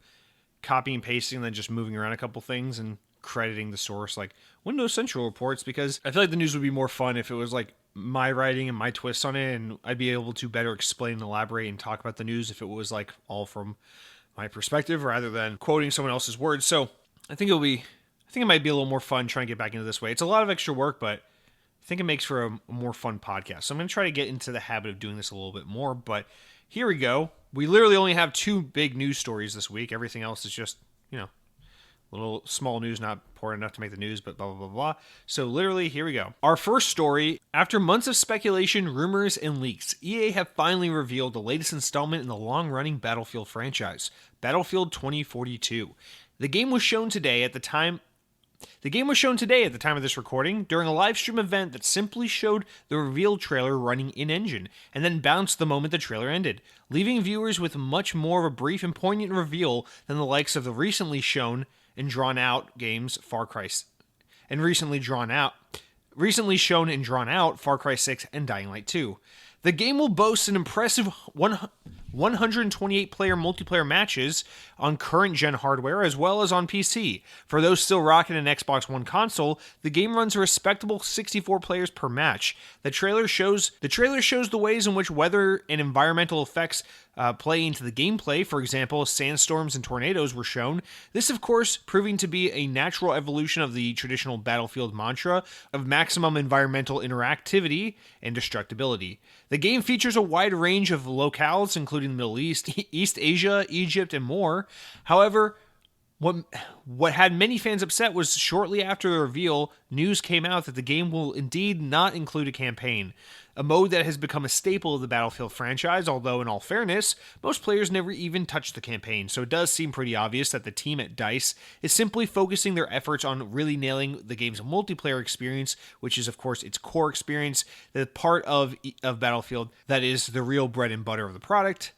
copying and pasting and then just moving around a couple things and crediting the source like Windows Central reports, because I feel like the news would be more fun if it was like my writing and my twist on it, and I'd be able to better explain and elaborate and talk about the news if it was like all from my perspective rather than quoting someone else's words. So I think it might be a little more fun trying to get back into this way. It's a lot of extra work, but I think it makes for a more fun podcast. So I'm going to try to get into the habit of doing this a little bit more, but here we go. We literally only have 2 big news stories this week. Everything else is just, little small news, not important enough to make the news, but blah, blah, blah, blah. So literally, here we go. Our first story, after months of speculation, rumors, and leaks, EA have finally revealed the latest installment in the long-running Battlefield franchise, Battlefield 2042. The game was shown today at the time of this recording during a live stream event that simply showed the reveal trailer running in-engine and then bounced the moment the trailer ended, leaving viewers with much more of a brief and poignant reveal than the likes of the recently shown and drawn out games Far Cry and recently shown and drawn out Far Cry 6 and Dying Light 2. The game will boast an impressive 128-player multiplayer matches on current-gen hardware as well as on PC. For those still rocking an Xbox One console, the game runs a respectable 64 players per match. The trailer shows the ways in which weather and environmental effects play into the gameplay. For example, sandstorms and tornadoes were shown. This, of course, proving to be a natural evolution of the traditional Battlefield mantra of maximum environmental interactivity and destructibility. The game features a wide range of locales, including the Middle East, East Asia, Egypt, and more. However, what had many fans upset was shortly after the reveal, news came out that the game will indeed not include a campaign, a mode that has become a staple of the Battlefield franchise, although in all fairness, most players never even touched the campaign, so it does seem pretty obvious that the team at DICE is simply focusing their efforts on really nailing the game's multiplayer experience, which is of course its core experience, the part of Battlefield that is the real bread and butter of the product.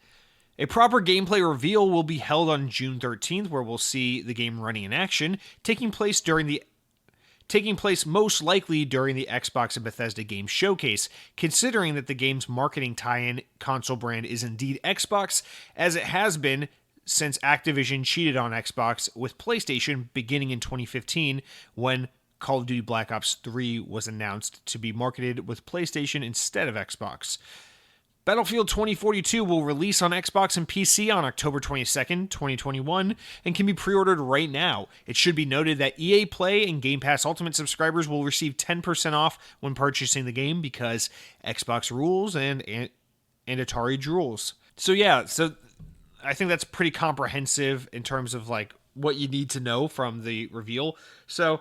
A proper gameplay reveal will be held on June 13th, where we'll see the game running in action, taking place most likely during the Xbox and Bethesda Game Showcase, considering that the game's marketing tie-in console brand is indeed Xbox, as it has been since Activision cheated on Xbox with PlayStation beginning in 2015 when Call of Duty Black Ops 3 was announced to be marketed with PlayStation instead of Xbox. Battlefield 2042 will release on Xbox and PC on October 22nd, 2021, and can be pre-ordered right now. It should be noted that EA Play and Game Pass Ultimate subscribers will receive 10% off when purchasing the game because Xbox rules and Atari rules. So I think that's pretty comprehensive in terms of like what you need to know from the reveal. So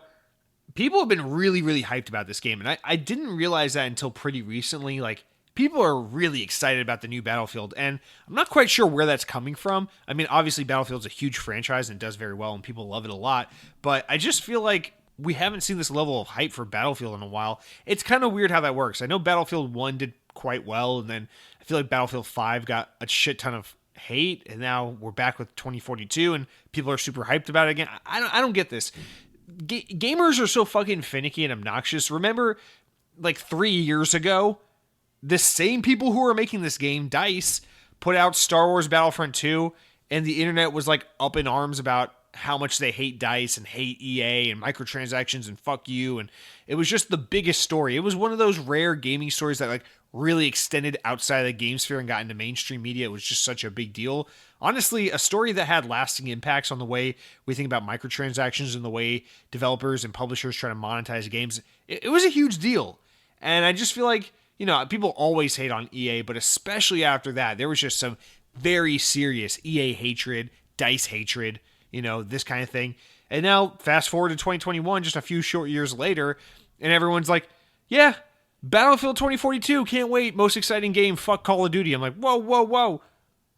people have been really, really hyped about this game, and I didn't realize that until pretty recently. Like, people are really excited about the new Battlefield, and I'm not quite sure where that's coming from. I mean, obviously, Battlefield's a huge franchise and does very well, and people love it a lot, but I just feel like we haven't seen this level of hype for Battlefield in a while. It's kind of weird how that works. I know Battlefield 1 did quite well, and then I feel like Battlefield 5 got a shit ton of hate, and now we're back with 2042, and people are super hyped about it again. I don't get this. Gamers are so fucking finicky and obnoxious. Remember, like 3 years ago, the same people who are making this game, DICE, put out Star Wars Battlefront 2, and the internet was like up in arms about how much they hate DICE and hate EA and microtransactions and fuck you. And it was just the biggest story. It was one of those rare gaming stories that like really extended outside of the game sphere and got into mainstream media. It was just such a big deal. Honestly, a story that had lasting impacts on the way we think about microtransactions and the way developers and publishers try to monetize games. It was a huge deal. And I just feel like, you know, people always hate on EA, but especially after that, there was just some very serious EA hatred, DICE hatred, you know, this kind of thing. And now, fast forward to 2021, just a few short years later, and everyone's like, yeah, Battlefield 2042, can't wait, most exciting game, fuck Call of Duty. I'm like, whoa.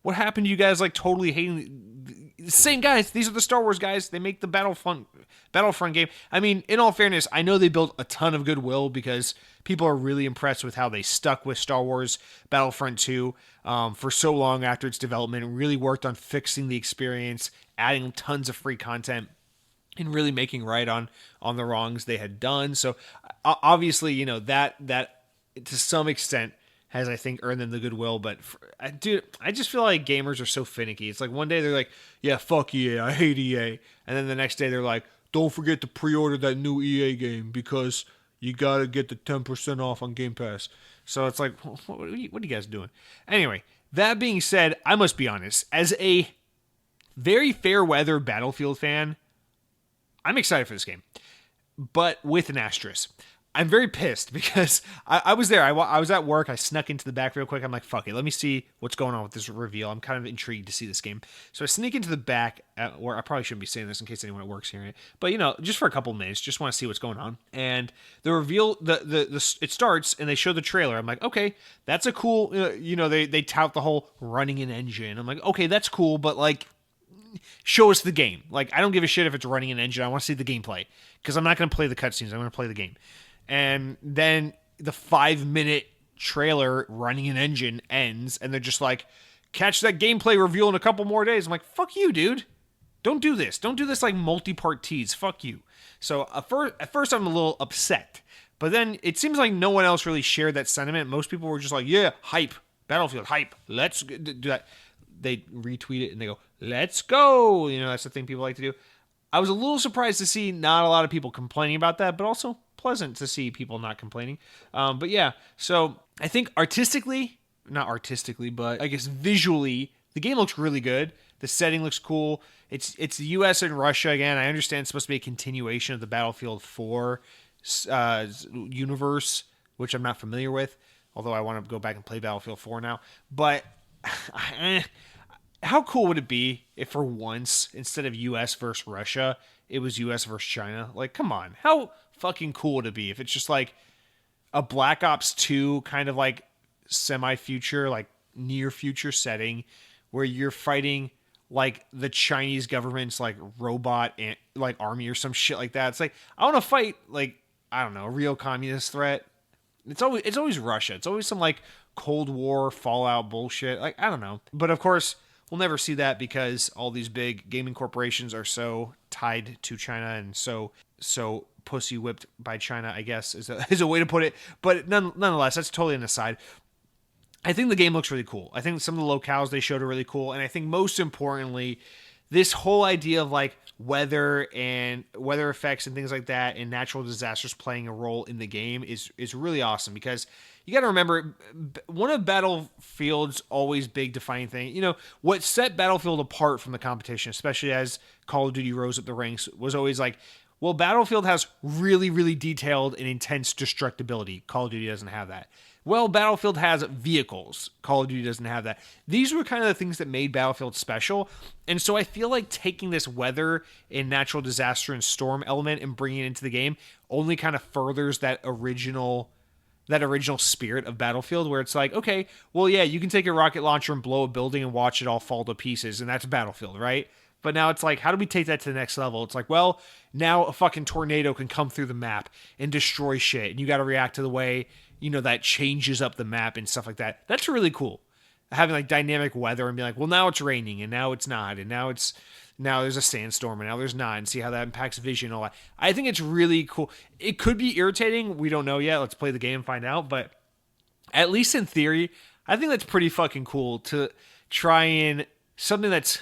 What happened to you guys like totally hating the same guys? These are the Star Wars guys. They make the Battlefront game. I mean, in all fairness, I know they built a ton of goodwill because people are really impressed with how they stuck with Star Wars Battlefront 2 for so long after its development and really worked on fixing the experience, adding tons of free content, and really making right on the wrongs they had done. So obviously, you know, that to some extent has, I think, earned them the goodwill. But dude, I just feel like gamers are so finicky. It's like one day they're like, yeah, fuck EA, I hate EA. And then the next day they're like, don't forget to pre-order that new EA game because you got to get the 10% off on Game Pass. So it's like, what are you guys doing? Anyway, that being said, I must be honest. As a very fair weather Battlefield fan, I'm excited for this game, but with an asterisk. I'm very pissed because I was there. I was at work. I snuck into the back real quick. I'm like, fuck it. Let me see what's going on with this reveal. I'm kind of intrigued to see this game. So I sneak into the back, where I probably shouldn't be saying this in case anyone at work's hearing it. But, you know, just for a couple minutes, just want to see what's going on. And the reveal, it starts and they show the trailer. I'm like, okay, that's a cool, you know, they tout the whole running an engine. I'm like, okay, that's cool, but like, show us the game. Like, I don't give a shit if it's running an engine. I want to see the gameplay because I'm not going to play the cutscenes. I'm going to play the game. And then the 5-minute trailer running an engine ends, and they're just like, catch that gameplay reveal in a couple more days. I'm like, fuck you, dude. Don't do this. Don't do this like multi-part tease. Fuck you. So at first I'm a little upset. But then it seems like no one else really shared that sentiment. Most people were just like, yeah, hype. Battlefield, hype. Let's do that. They retweet it and they go, let's go. You know, that's the thing people like to do. I was a little surprised to see not a lot of people complaining about that, but also pleasant to see people not complaining. But yeah, so I think not artistically, but I guess visually, the game looks really good. The setting looks cool. It's the U.S. and Russia again. I understand it's supposed to be a continuation of the Battlefield 4 universe, which I'm not familiar with, although I want to go back and play Battlefield 4 now. But how cool would it be if for once, instead of U.S. versus Russia, it was U.S. versus China? Like, come on. How fucking cool would it be if it's just like a Black Ops 2 kind of like semi-future, like near future setting where you're fighting like the Chinese government's like robot and like army or some shit like that. It's like, I want to fight like, I don't know, a real communist threat. It's always Russia. It's always some like Cold War Fallout bullshit. Like, I don't know. But of course, we'll never see that because all these big gaming corporations are so tied to China and so pussy whipped by China, I guess, is a way to put it. But nonetheless, that's totally an aside. I think the game looks really cool. I think some of the locales they showed are really cool. And I think most importantly, this whole idea of like weather and weather effects and things like that and natural disasters playing a role in the game is really awesome, because you got to remember, one of Battlefield's always big defining thing, what set Battlefield apart from the competition, especially as Call of Duty rose up the ranks, was always like, well, Battlefield has really, really detailed and intense destructibility. Call of Duty doesn't have that. Well, Battlefield has vehicles. Call of Duty doesn't have that. These were kind of the things that made Battlefield special. And so I feel like taking this weather and natural disaster and storm element and bringing it into the game only kind of furthers that original spirit of Battlefield, where it's like, okay, well, yeah, you can take a rocket launcher and blow a building and watch it all fall to pieces, and that's Battlefield, right? But now it's like, how do we take that to the next level? It's like, well, now a fucking tornado can come through the map and destroy shit, and you got to react to the way, that changes up the map and stuff like that. That's really cool. Having like dynamic weather and be like, well, now it's raining and now it's not, and now there's a sandstorm and now there's not, and see how that impacts vision and all that. I think it's really cool. It could be irritating. We don't know yet. Let's play the game and find out. But at least in theory, I think that's pretty fucking cool to try and something that's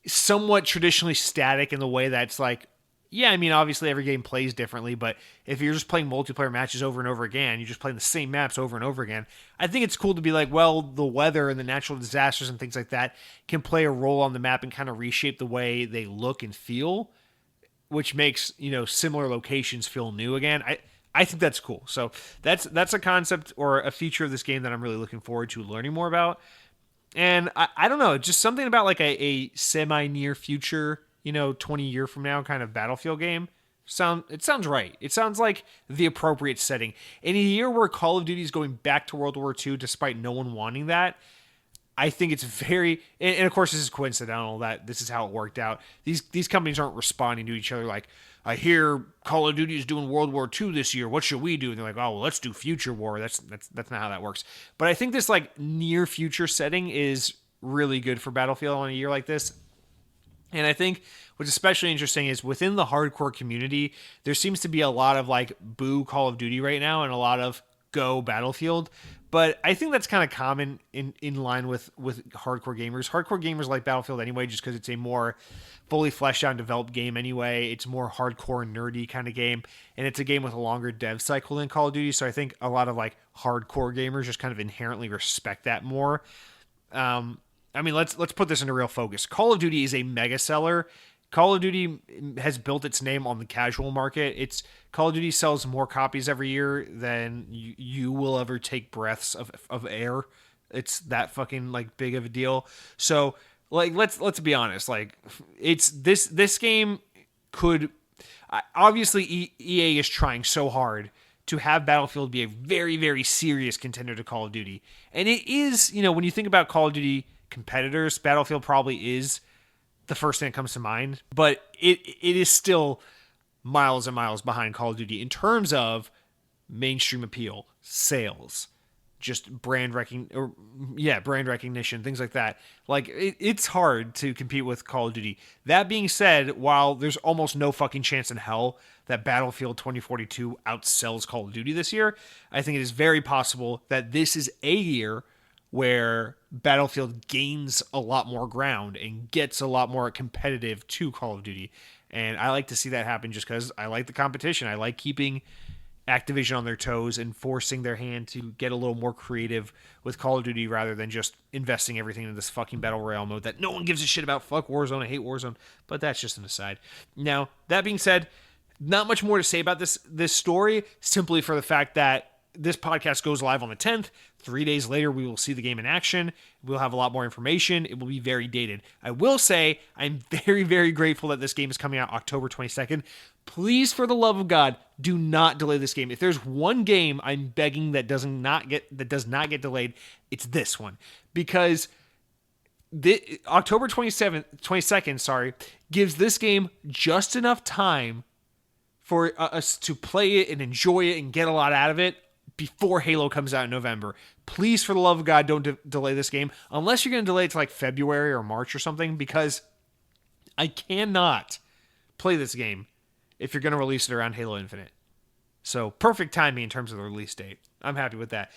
somewhat traditionally static in the way that's like, yeah, I mean, obviously every game plays differently, but if you're just playing multiplayer matches over and over again, you're just playing the same maps over and over again, I think it's cool to be like, well, the weather and the natural disasters and things like that can play a role on the map and kind of reshape the way they look and feel, which makes, similar locations feel new again. I think that's cool. So that's a concept or a feature of this game that I'm really looking forward to learning more about. And I don't know, just something about like a semi-near future, 20 year from now kind of Battlefield game. It sounds right. It sounds like the appropriate setting. In a year where Call of Duty is going back to World War II, despite no one wanting that, I think it's very, and of course this is coincidental that this is how it worked out. These companies aren't responding to each other like, I hear Call of Duty is doing World War II this year. What should we do? And they're like, oh, well, let's do Future War. That's not how that works. But I think this like near future setting is really good for Battlefield on a year like this. And I think what's especially interesting is within the hardcore community, there seems to be a lot of like boo Call of Duty right now and a lot of go Battlefield. But I think that's kind of common in line with hardcore gamers. Hardcore gamers like Battlefield anyway, just because it's a more fully fleshed out and developed game anyway. It's more hardcore and nerdy kind of game. And it's a game with a longer dev cycle than Call of Duty. So I think a lot of like hardcore gamers just kind of inherently respect that more. I mean, let's put this into real focus. Call of Duty is a mega seller. Call of Duty has built its name on the casual market. Call of Duty sells more copies every year than you will ever take breaths of air. It's that fucking like big of a deal. So like let's be honest. Like it's this game could obviously EA is trying so hard to have Battlefield be a very, very serious contender to Call of Duty. And it is, when you think about Call of Duty competitors, Battlefield probably is the first thing that comes to mind, but it is still miles and miles behind Call of Duty in terms of mainstream appeal, sales, just brand recognition, things like that. Like it's hard to compete with Call of Duty. That being said, while there's almost no fucking chance in hell that Battlefield 2042 outsells Call of Duty this year, I think it is very possible that this is a year where Battlefield gains a lot more ground and gets a lot more competitive to Call of Duty. And I like to see that happen just because I like the competition. I like keeping Activision on their toes and forcing their hand to get a little more creative with Call of Duty rather than just investing everything into this fucking Battle Royale mode that no one gives a shit about. Fuck Warzone. I hate Warzone. But that's just an aside. Now, that being said, not much more to say about this story, simply for the fact that this podcast goes live on the 10th. 3 days later, we will see the game in action. We'll have a lot more information. It will be very dated. I will say I'm very, very grateful that this game is coming out October 22nd. Please, for the love of God, do not delay this game. If there's one game I'm begging that does not get delayed, it's this one. Because October 22nd, gives this game just enough time for us to play it and enjoy it and get a lot out of it before Halo comes out in November. Please, for the love of God, don't delay this game. Unless you're going to delay it to like February or March or something, because I cannot play this game if you're going to release it around Halo Infinite. So perfect timing in terms of the release date. I'm happy with that.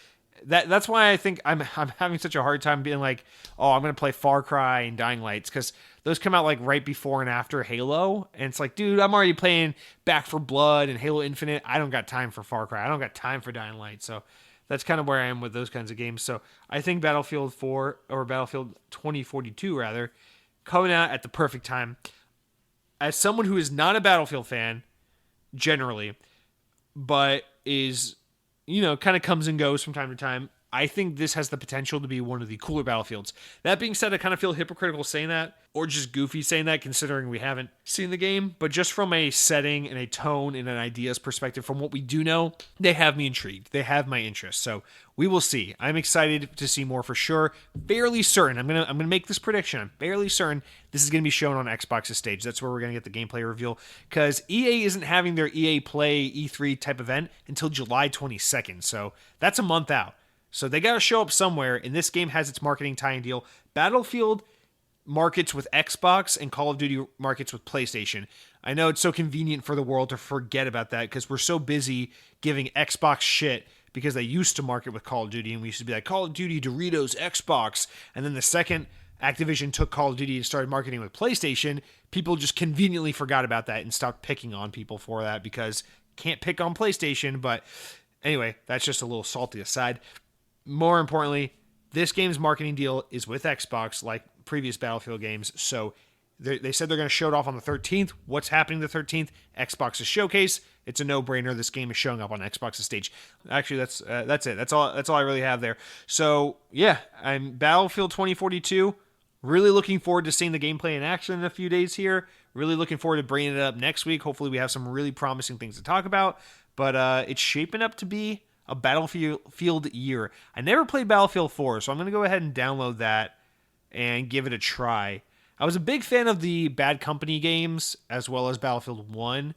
That's why I think I'm having such a hard time being like, oh, I'm gonna play Far Cry and Dying Lights, because those come out like right before and after Halo, and it's like, dude, I'm already playing Back for Blood and Halo Infinite. I don't got time for Far Cry. I don't got time for Dying Light. So that's kind of where I am with those kinds of games. So I think Battlefield 4 or Battlefield 2042 rather coming out at the perfect time. As someone who is not a Battlefield fan generally, but is, kind of comes and goes from time to time, I think this has the potential to be one of the cooler Battlefields. That being said, I kind of feel hypocritical saying that, or just goofy saying that, considering we haven't seen the game. But just from a setting and a tone and an ideas perspective, from what we do know, they have me intrigued. They have my interest. So we will see. I'm excited to see more for sure. Fairly certain. I'm gonna make this prediction. I'm fairly certain this is gonna be shown on Xbox's stage. That's where we're gonna get the gameplay reveal, because EA isn't having their EA Play E3 type event until July 22nd. So that's a month out. So they got to show up somewhere, and this game has its marketing tie-in deal. Battlefield markets with Xbox, and Call of Duty markets with PlayStation. I know it's so convenient for the world to forget about that, because we're so busy giving Xbox shit, because they used to market with Call of Duty, and we used to be like, Call of Duty, Doritos, Xbox. And then the second Activision took Call of Duty and started marketing with PlayStation, people just conveniently forgot about that and stopped picking on people for that, because can't pick on PlayStation. But anyway, that's just a little salty aside. More importantly, this game's marketing deal is with Xbox, like previous Battlefield games. So they said they're going to show it off on the 13th. What's happening the 13th? Xbox's showcase. It's a no-brainer. This game is showing up on Xbox's stage. Actually, that's it. That's all I really have there. So yeah, I'm Battlefield 2042. Really looking forward to seeing the gameplay in action in a few days here. Really looking forward to bringing it up next week. Hopefully, we have some really promising things to talk about. But it's shaping up to be a Battlefield year. I never played Battlefield 4, so I'm going to go ahead and download that and give it a try. I was a big fan of the Bad Company games, as well as Battlefield 1.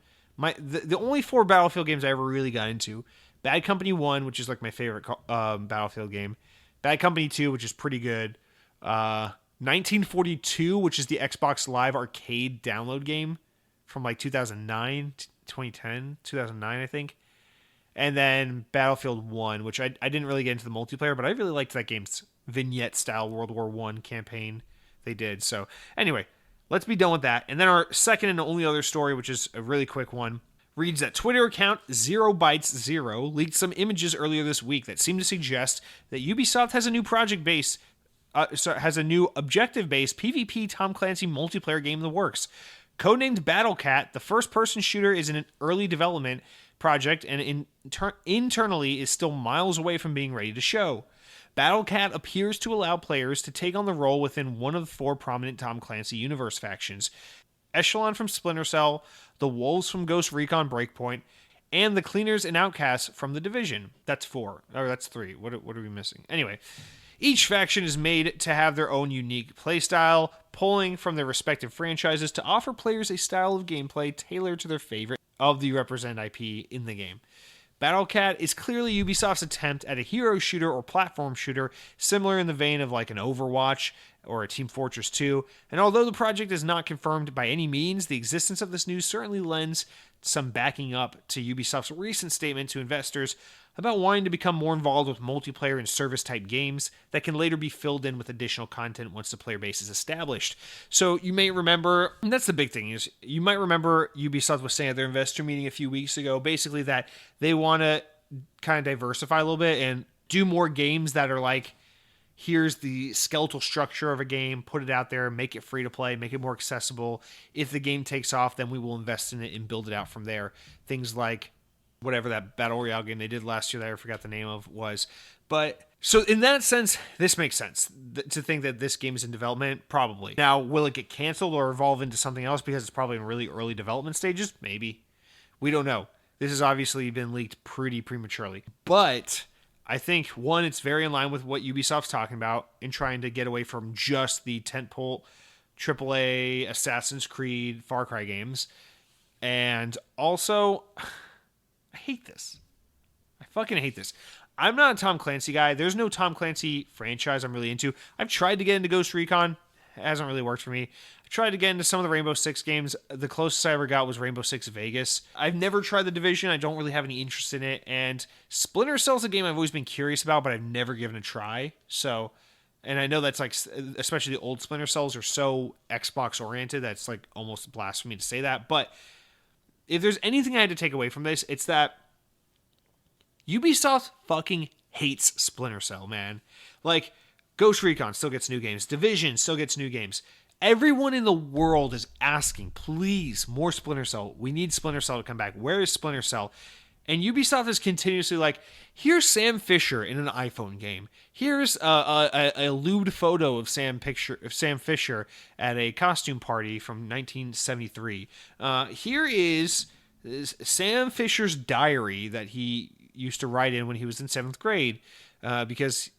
The only 4 Battlefield games I ever really got into: Bad Company 1, which is like my favorite Battlefield game; Bad Company 2, which is pretty good; 1942, which is the Xbox Live Arcade download game from like 2009, 2010, 2009, I think. And then Battlefield 1, which I didn't really get into the multiplayer, but I really liked that game's vignette-style World War I campaign they did. So anyway, let's be done with that. And then our second and only other story, which is a really quick one, reads that Twitter account 0bytes0 leaked some images earlier this week that seem to suggest that Ubisoft has a new has a new objective-based PvP Tom Clancy multiplayer game in the works. Codenamed Battlecat, the first-person shooter is in an early development project and internally is still miles away from being ready to show. Battlecat appears to allow players to take on the role within one of the 4 prominent Tom Clancy universe factions: Echelon from Splinter Cell, the Wolves from Ghost Recon Breakpoint, and the Cleaners and Outcasts from The Division. That's 4. Or that's 3. What are we missing? Anyway, each faction is made to have their own unique playstyle, pulling from their respective franchises to offer players a style of gameplay tailored to their favorite of the represent IP in the game. Battlecat is clearly Ubisoft's attempt at a hero shooter or platform shooter, similar in the vein of like an Overwatch or a Team Fortress 2, and although the project is not confirmed by any means, the existence of this news certainly lends some backing up to Ubisoft's recent statement to investors about wanting to become more involved with multiplayer and service-type games that can later be filled in with additional content once the player base is established. So you may remember, and that's the big thing, is you might remember Ubisoft was saying at their investor meeting a few weeks ago, basically that they want to kind of diversify a little bit and do more games that are like, here's the skeletal structure of a game, put it out there, make it free to play, make it more accessible. If the game takes off, then we will invest in it and build it out from there. Things like whatever that Battle Royale game they did last year that I forgot the name of was. But so in that sense, this makes sense to think that this game is in development. Probably. Now, will it get canceled or evolve into something else because it's probably in really early development stages? Maybe. We don't know. This has obviously been leaked pretty prematurely. But I think, one, it's very in line with what Ubisoft's talking about in trying to get away from just the tentpole AAA Assassin's Creed Far Cry games. And also, I hate this. I fucking hate this. I'm not a Tom Clancy guy. There's no Tom Clancy franchise I'm really into. I've tried to get into Ghost Recon. It hasn't really worked for me. I tried to get into some of the Rainbow Six games. The closest I ever got was Rainbow Six Vegas. I've never tried The Division. I don't really have any interest in it. And Splinter Cell is a game I've always been curious about, but I've never given a try. So, and I know that's like, especially the old Splinter Cells are so Xbox oriented that's like almost blasphemy to say that. But if there's anything I had to take away from this, it's that Ubisoft fucking hates Splinter Cell, man. Like, Ghost Recon still gets new games. Division still gets new games. Everyone in the world is asking, please, more Splinter Cell. We need Splinter Cell to come back. Where is Splinter Cell? And Ubisoft is continuously like, here's Sam Fisher in an iPhone game. Here's a lewd photo of Sam Fisher at a costume party from 1973. Here is Sam Fisher's diary that he used to write in when he was in 7th grade because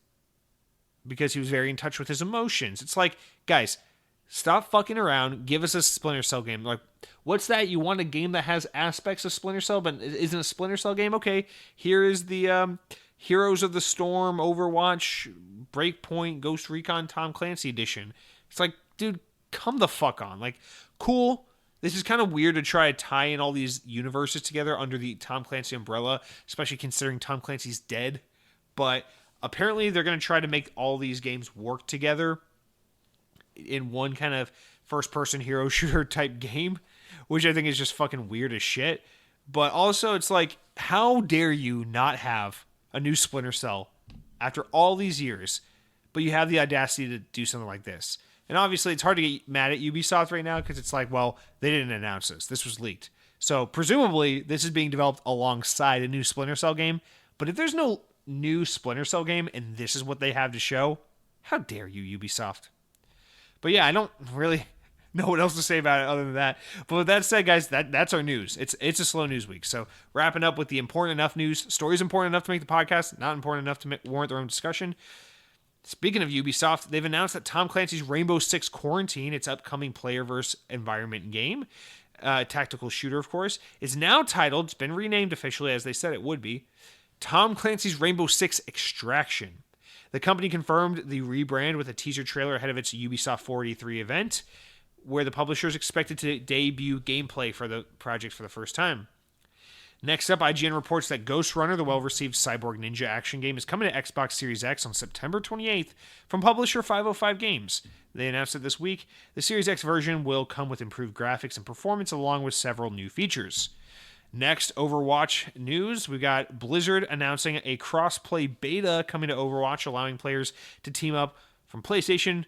he was very in touch with his emotions. It's like, guys, stop fucking around. Give us a Splinter Cell game. Like, what's that? You want a game that has aspects of Splinter Cell, but isn't a Splinter Cell game? Okay, here is the Heroes of the Storm, Overwatch, Breakpoint, Ghost Recon, Tom Clancy edition. It's like, dude, come the fuck on. Like, cool. This is kind of weird to try to tie in all these universes together under the Tom Clancy umbrella, especially considering Tom Clancy's dead. But apparently they're going to try to make all these games work together in one kind of first-person hero shooter type game, which I think is just fucking weird as shit. But also, it's like, how dare you not have a new Splinter Cell after all these years, but you have the audacity to do something like this? And obviously, it's hard to get mad at Ubisoft right now because it's like, well, they didn't announce this. This was leaked. So presumably, this is being developed alongside a new Splinter Cell game. But if there's no new Splinter Cell game and this is what they have to show, how dare you, Ubisoft? But yeah, I don't really know what else to say about it other than that. But with that said, guys, that's our news. It's a slow news week. So wrapping up with the important enough news. Stories important enough to make the podcast, not important enough to warrant their own discussion. Speaking of Ubisoft, they've announced that Tom Clancy's Rainbow Six Quarantine, its upcoming player-verse environment game, tactical shooter, of course, is now titled, it's been renamed officially as they said it would be, Tom Clancy's Rainbow Six Extraction. The company confirmed the rebrand with a teaser trailer ahead of its Ubisoft 483 event, where the publisher is expected to debut gameplay for the project for the first time. Next up, IGN reports that Ghost Runner, the well-received cyborg ninja action game, is coming to Xbox Series X on September 28th from publisher 505 Games. They announced it this week. The Series X version will come with improved graphics and performance along with several new features. Next, Overwatch news. We got Blizzard announcing a cross-play beta coming to Overwatch, allowing players to team up from PlayStation,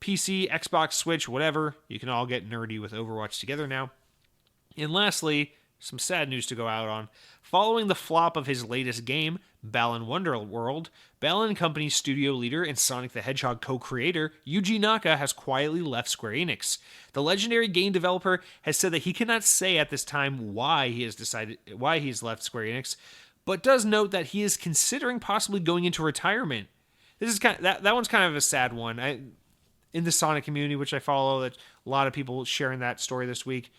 PC, Xbox, Switch, whatever. You can all get nerdy with Overwatch together now. And lastly, some sad news to go out on. Following the flop of his latest game, Balan Wonderworld, Balan Company's studio leader and Sonic the Hedgehog co-creator, Yuji Naka, has quietly left Square Enix. The legendary game developer has said that he cannot say at this time why he has left Square Enix, but does note that he is considering possibly going into retirement. This is that one's kind of a sad one. In the Sonic community, which I follow, that a lot of people sharing that story this week.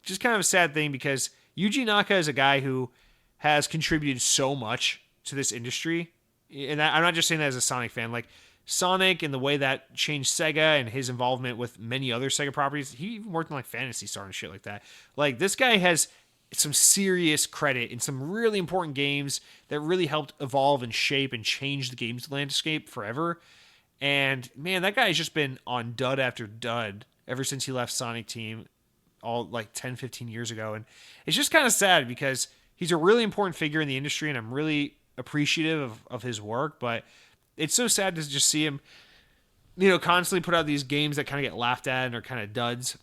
Just kind of a sad thing because Yuji Naka is a guy who has contributed so much to this industry. And I'm not just saying that as a Sonic fan. Like, Sonic and the way that changed Sega and his involvement with many other Sega properties. He even worked on like Phantasy Star and shit like that. Like, this guy has some serious credit in some really important games that really helped evolve and shape and change the games landscape forever. And man, that guy has just been on dud after dud ever since he left Sonic Team all like 10, 15 years ago. And it's just kind of sad because he's a really important figure in the industry and I'm really appreciative of his work, but it's so sad to just see him, constantly put out these games that kind of get laughed at and are kind of duds.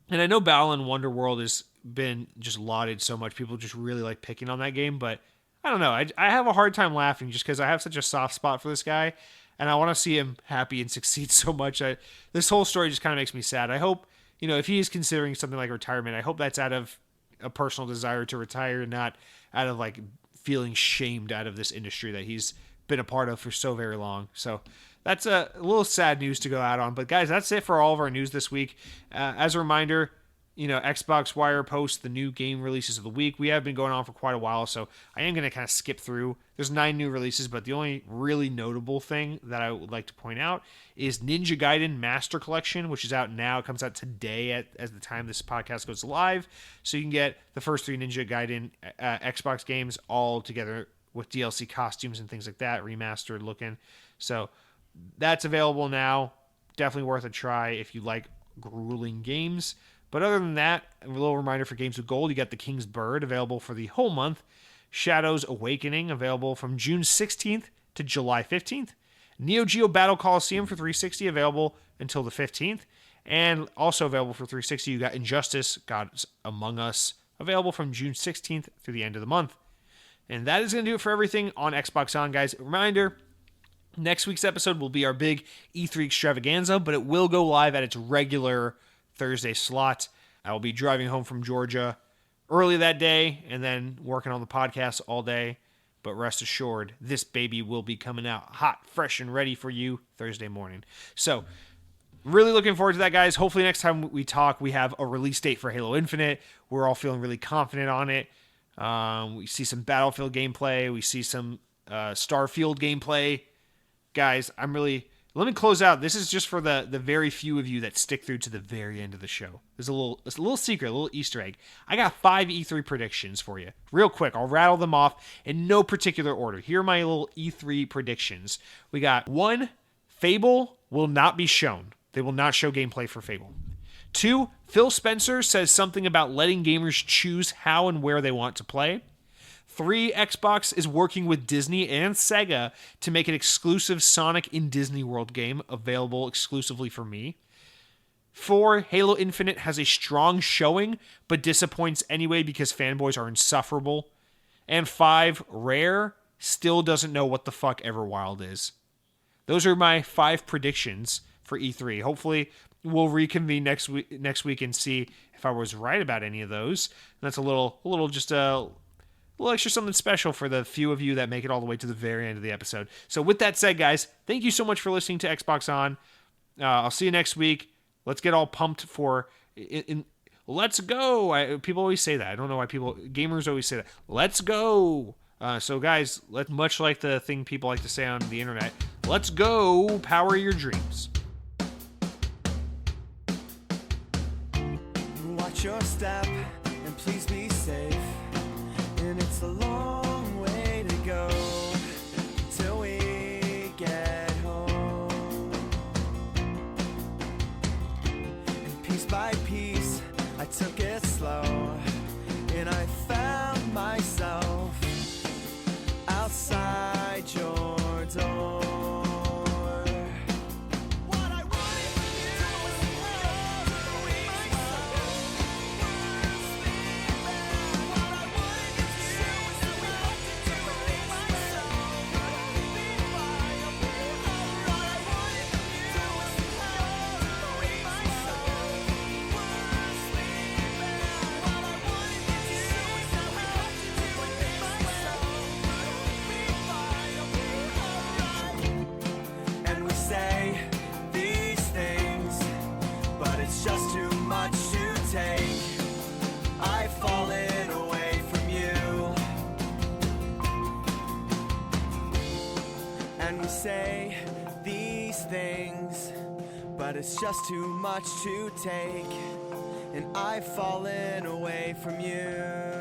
And I know Balan Wonderworld has been just lauded so much. People just really like picking on that game, but I don't know. I have a hard time laughing just because I have such a soft spot for this guy. And I want to see him happy and succeed so much. This whole story just kind of makes me sad. I hope, if he is considering something like retirement, I hope that's out of a personal desire to retire and not out of like feeling shamed out of this industry that he's been a part of for so very long. So that's a little sad news to go out on. But guys, that's it for all of our news this week. As a reminder, Xbox Wire posts the new game releases of the week. We have been going on for quite a while, so I am going to kind of skip through. There's 9 new releases, but the only really notable thing that I would like to point out is Ninja Gaiden Master Collection, which is out now. It comes out today as the time this podcast goes live, so you can get the first 3 Ninja Gaiden Xbox games all together with DLC costumes and things like that, remastered looking. So that's available now. Definitely worth a try if you like grueling games. But other than that, a little reminder for Games with Gold, you got The King's Bird available for the whole month. Shadows Awakening available from June 16th to July 15th. Neo Geo Battle Coliseum for 360 available until the 15th. And also available for 360, you got Injustice Gods Among Us available from June 16th through the end of the month. And that is going to do it for everything on Xbox On, guys. Reminder, next week's episode will be our big E3 extravaganza, but it will go live at its regular Thursday slot. I will be driving home from Georgia early that day and then working on the podcast all day. But rest assured, this baby will be coming out hot, fresh, and ready for you Thursday morning. So, really looking forward to that, guys. Hopefully next time we talk, we have a release date for Halo Infinite. We're all feeling really confident on it. We see some Battlefield gameplay. We see some Starfield gameplay. Guys, let me close out. This is just for the very few of you that stick through to the very end of the show. There's a little secret, a little Easter egg. I got 5 E3 predictions for you. Real quick, I'll rattle them off in no particular order. Here are my little E3 predictions. We got 1, Fable will not be shown. They will not show gameplay for Fable. 2, Phil Spencer says something about letting gamers choose how and where they want to play. 3, Xbox is working with Disney and Sega to make an exclusive Sonic in Disney World game available exclusively for me. 4, Halo Infinite has a strong showing, but disappoints anyway because fanboys are insufferable. And 5, Rare still doesn't know what the fuck Everwild is. Those are my 5 predictions for E3. Hopefully, we'll reconvene next week and see if I was right about any of those. And that's a little extra something special for the few of you that make it all the way to the very end of the episode. So with that said, guys, thank you so much for listening to Xbox On. I'll see you next week. Let's get all pumped for let's go. People always say that. I don't know why gamers always say that. Let's go. So guys, much like the thing people like to say on the internet, let's go power your dreams. Watch your step and please be safe. And it's a long way to go till we get home. And piece by piece, I took it slow, and I found myself outside your door. Just too much to take. I've fallen away from you. And we say these things, but it's just too much to take. And I've fallen away from you.